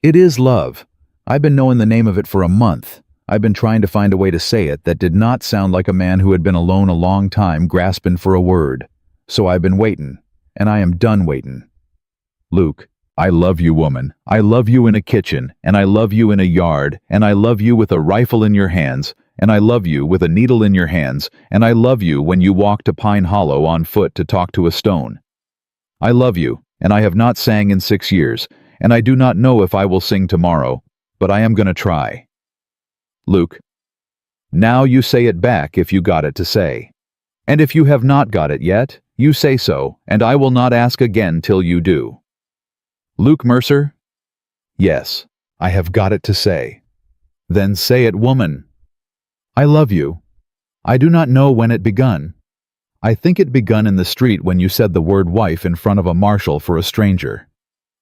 "It is love. I've been knowing the name of it for a month. I've been trying to find a way to say it that did not sound like a man who had been alone a long time grasping for a word. So I've been waiting, and I am done waiting." "Luke, I love you, woman. I love you in a kitchen, and I love you in a yard, and I love you with a rifle in your hands, and I love you with a needle in your hands, and I love you when you walk to Pine Hollow on foot to talk to a stone. I love you, and I have not sang in 6 years, and I do not know if I will sing tomorrow, but I am going to try." "Luke, now you say it back if you got it to say. And if you have not got it yet, you say so, and I will not ask again till you do." "Luke Mercer?" "Yes, I have got it to say." "Then say it, woman." "I love you. I do not know when it begun. I think it begun in the street when you said the word wife in front of a marshal for a stranger.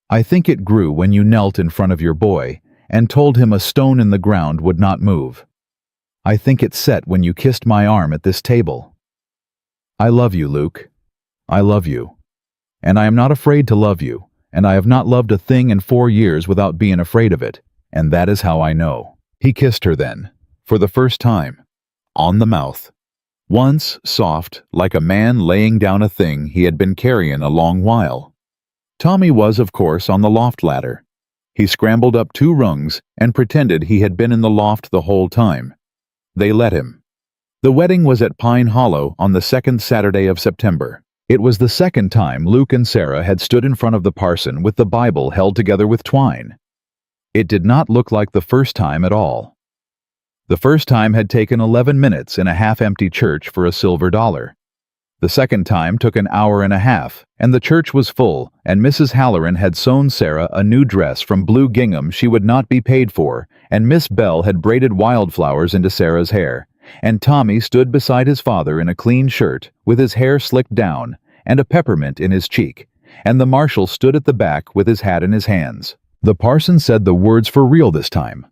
I think it grew when you knelt in front of your boy and told him a stone in the ground would not move. I think it set when you kissed my arm at this table. I love you, Luke. I love you. And I am not afraid to love you, and I have not loved a thing in 4 years without being afraid of it, and that is how I know." He kissed her then, for the first time, on the mouth. Once soft, like a man laying down a thing he had been carrying a long while. Tommy was, of course, on the loft ladder. He scrambled up 2 rungs and pretended he had been in the loft the whole time. They let him. The wedding was at Pine Hollow on the 2nd Saturday of September. It was the 2nd time Luke and Sarah had stood in front of the parson with the Bible held together with twine. It did not look like the first time at all. The first time had taken 11 minutes in a half-empty church for a silver dollar. The second time took an hour and a half, and the church was full, and Mrs. Halloran had sewn Sarah a new dress from blue gingham she would not be paid for, and Miss Bell had braided wildflowers into Sarah's hair, and Tommy stood beside his father in a clean shirt, with his hair slicked down, and a peppermint in his cheek, and the marshal stood at the back with his hat in his hands. The parson said the words for real this time.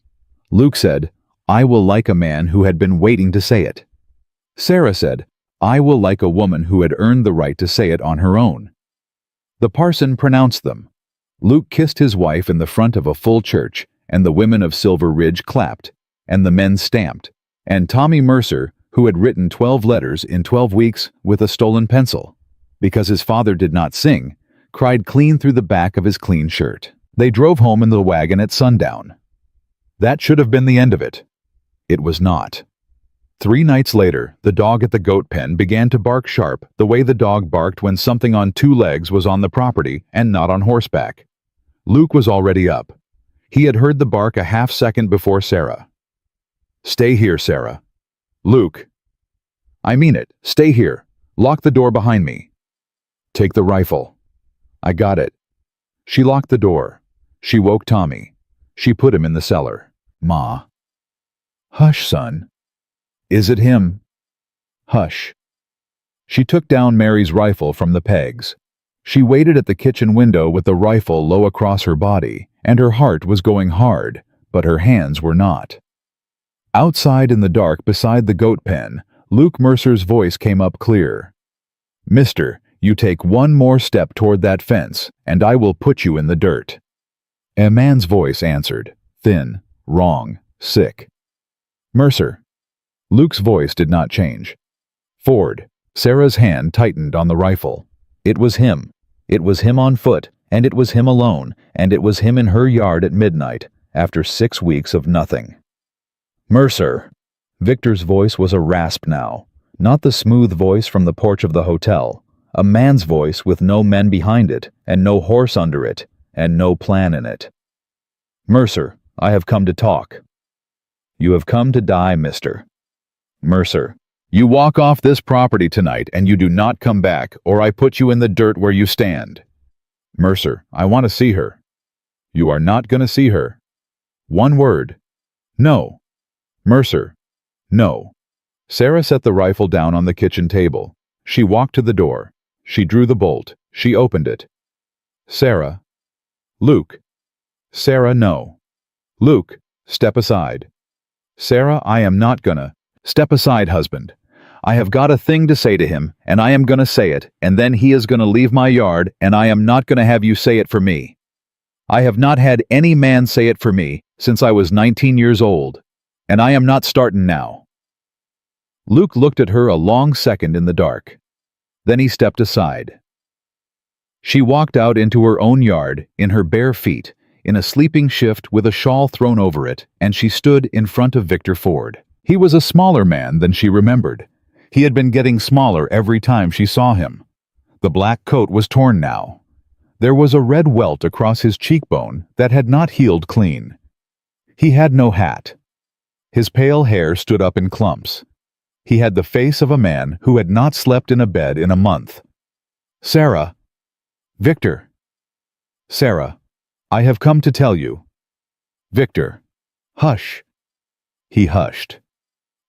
Luke said, "I will like a man who had been waiting to say it." Sarah said, "I will like a woman who had earned the right to say it on her own." The parson pronounced them. Luke kissed his wife in the front of a full church, and the women of Silver Ridge clapped, and the men stamped, and Tommy Mercer, who had written 12 letters in 12 weeks with a stolen pencil, because his father did not sing, cried clean through the back of his clean shirt. They drove home in the wagon at sundown. That should have been the end of it. It was not. 3 nights later, the dog at the goat pen began to bark sharp, the way the dog barked when something on 2 legs was on the property and not on horseback. Luke was already up. He had heard the bark a half second before Sarah. "Stay here, Sarah." Luke. I mean it. Stay here. Lock the door behind me. Take the rifle. I got it. She locked the door. She woke Tommy. She put him in the cellar. Ma. Hush, son. Is it him? Hush. She took down Mary's rifle from the pegs. She waited at the kitchen window with the rifle low across her body, and her heart was going hard, but her hands were not. Outside in the dark beside the goat pen, Luke Mercer's voice came up clear. Mister, you take one more step toward that fence, and I will put you in the dirt. A man's voice answered, thin, wrong, sick. Mercer. Luke's voice did not change. Ford. Sarah's hand tightened on the rifle. It was him. It was him on foot, and it was him alone, and it was him in her yard at midnight, after 6 weeks of nothing. Mercer. Victor's voice was a rasp now, not the smooth voice from the porch of the hotel, a man's voice with no men behind it, and no horse under it, and no plan in it. Mercer, I have come to talk. You have come to die, mister. Mercer. You walk off this property tonight and you do not come back, or I put you in the dirt where you stand. Mercer, I want to see her. You are not going to see her. One word. No. Mercer. No. Sarah set the rifle down on the kitchen table. She walked to the door. She drew the bolt. She opened it. Sarah. Luke. Sarah, no. Luke, step aside. Sarah, I am not gonna. Step aside, husband. I have got a thing to say to him, and I am gonna say it, and then he is gonna leave my yard, and I am not gonna have you say it for me. I have not had any man say it for me since I was 19 years old, and I am not startin' now. Luke looked at her a long second in the dark. Then he stepped aside. She walked out into her own yard, in her bare feet, in a sleeping shift with a shawl thrown over it, and she stood in front of Victor Ford. He was a smaller man than she remembered. He had been getting smaller every time she saw him. The black coat was torn now. There was a red welt across his cheekbone that had not healed clean. He had no hat. His pale hair stood up in clumps. He had the face of a man who had not slept in a bed in a month. Sarah. Victor. Sarah. I have come to tell you. Victor. Hush. He hushed.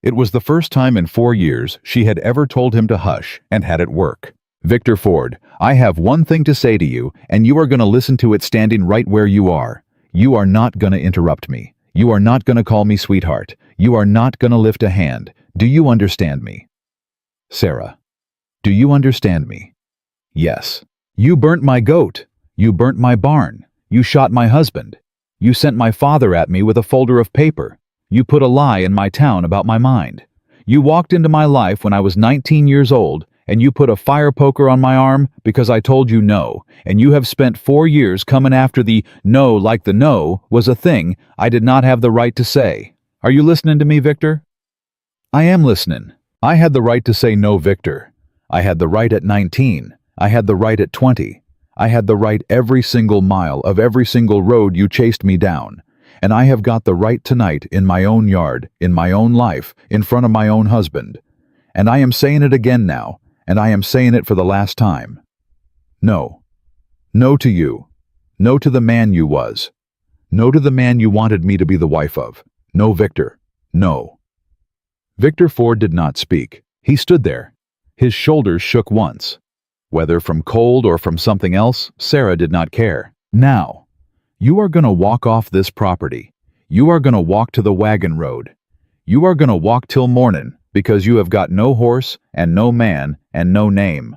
It was the first time in 4 years she had ever told him to hush, and had it work. Victor Ford, I have one thing to say to you, and you are going to listen to it standing right where you are. You are not going to interrupt me. You are not going to call me sweetheart. You are not going to lift a hand. Do you understand me? Sarah. Do you understand me? Yes. You burnt my goat. You burnt my barn. You shot my husband. You sent my father at me with a folder of paper. You put a lie in my town about my mind. You walked into my life when I was 19 years old, and you put a fire poker on my arm because I told you no, and you have spent 4 years coming after the no like the no was a thing I did not have the right to say. Are you listening to me, Victor? I am listening. I had the right to say no, Victor. I had the right at 19. I had the right at 20. I had the right every single mile of every single road you chased me down. And I have got the right tonight in my own yard, in my own life, in front of my own husband. And I am saying it again now, and I am saying it for the last time. No. No to you. No to the man you was. No to the man you wanted me to be the wife of. No, Victor. No. Victor Ford did not speak. He stood there. His shoulders shook once. Whether from cold or from something else, Sarah did not care. Now. You are going to walk off this property. You are going to walk to the wagon road. You are going to walk till morning, because you have got no horse, and no man, and no name.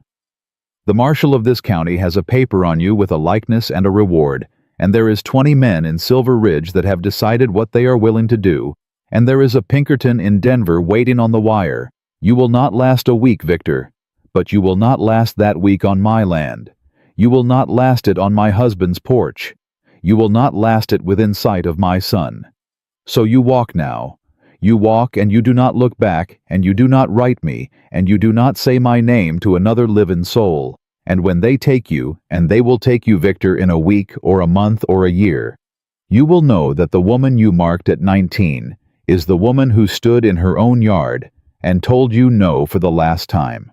The marshal of this county has a paper on you with a likeness and a reward, and there is 20 men in Silver Ridge that have decided what they are willing to do, and there is a Pinkerton in Denver waiting on the wire. You will not last a week, Victor, but you will not last that week on my land. You will not last it on my husband's porch. You will not last it within sight of my son. So you walk now. You walk, and you do not look back, and you do not write me, and you do not say my name to another living soul. And when they take you, and they will take you, Victor, in a week or a month or a year, you will know that the woman you marked at 19 is the woman who stood in her own yard, and told you no for the last time.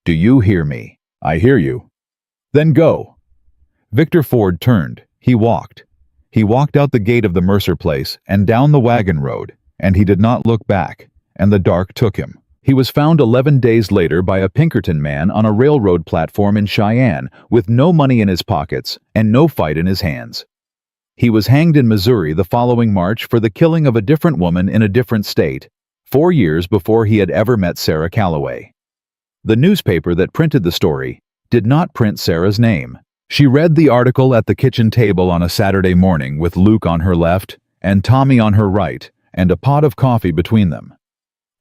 Do you hear me? I hear you. Then go. Victor Ford turned. He walked. He walked out the gate of the Mercer place and down the wagon road, and he did not look back, and the dark took him. He was found 11 days later by a Pinkerton man on a railroad platform in Cheyenne with no money in his pockets and no fight in his hands. He was hanged in Missouri the following March for the killing of a different woman in a different state, 4 years before he had ever met Sarah Calloway. The newspaper that printed the story did not print Sarah's name. She read the article at the kitchen table on a Saturday morning with Luke on her left and Tommy on her right and a pot of coffee between them.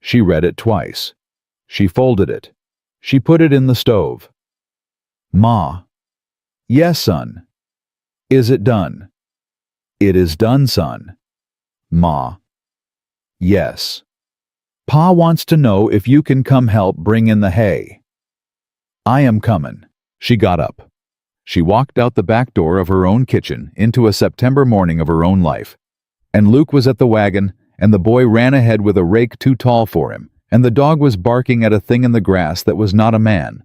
She read it twice. She folded it. She put it in the stove. Ma. Yes, son. Is it done? It is done, son. Ma. Yes. Pa wants to know if you can come help bring in the hay. I am comin'. She got up. She walked out the back door of her own kitchen into a September morning of her own life. And Luke was at the wagon, and the boy ran ahead with a rake too tall for him, and the dog was barking at a thing in the grass that was not a man.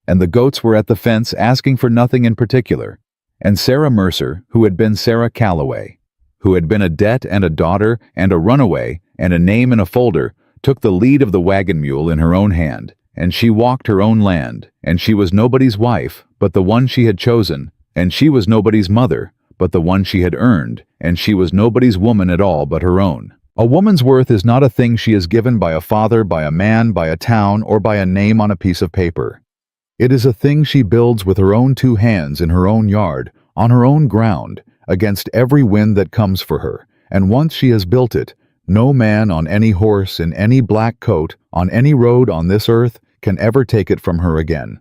And the goats were at the fence asking for nothing in particular. And Sarah Mercer, who had been Sarah Calloway, who had been a debt and a daughter and a runaway and a name in a folder, took the lead of the wagon mule in her own hand, and she walked her own land, and she was nobody's wife, but the one she had chosen, and she was nobody's mother, but the one she had earned, and she was nobody's woman at all but her own. A woman's worth is not a thing she is given by a father, by a man, by a town, or by a name on a piece of paper. It is a thing she builds with her own 2 hands in her own yard, on her own ground, against every wind that comes for her, and once she has built it, no man on any horse, in any black coat, on any road on this earth, can ever take it from her again.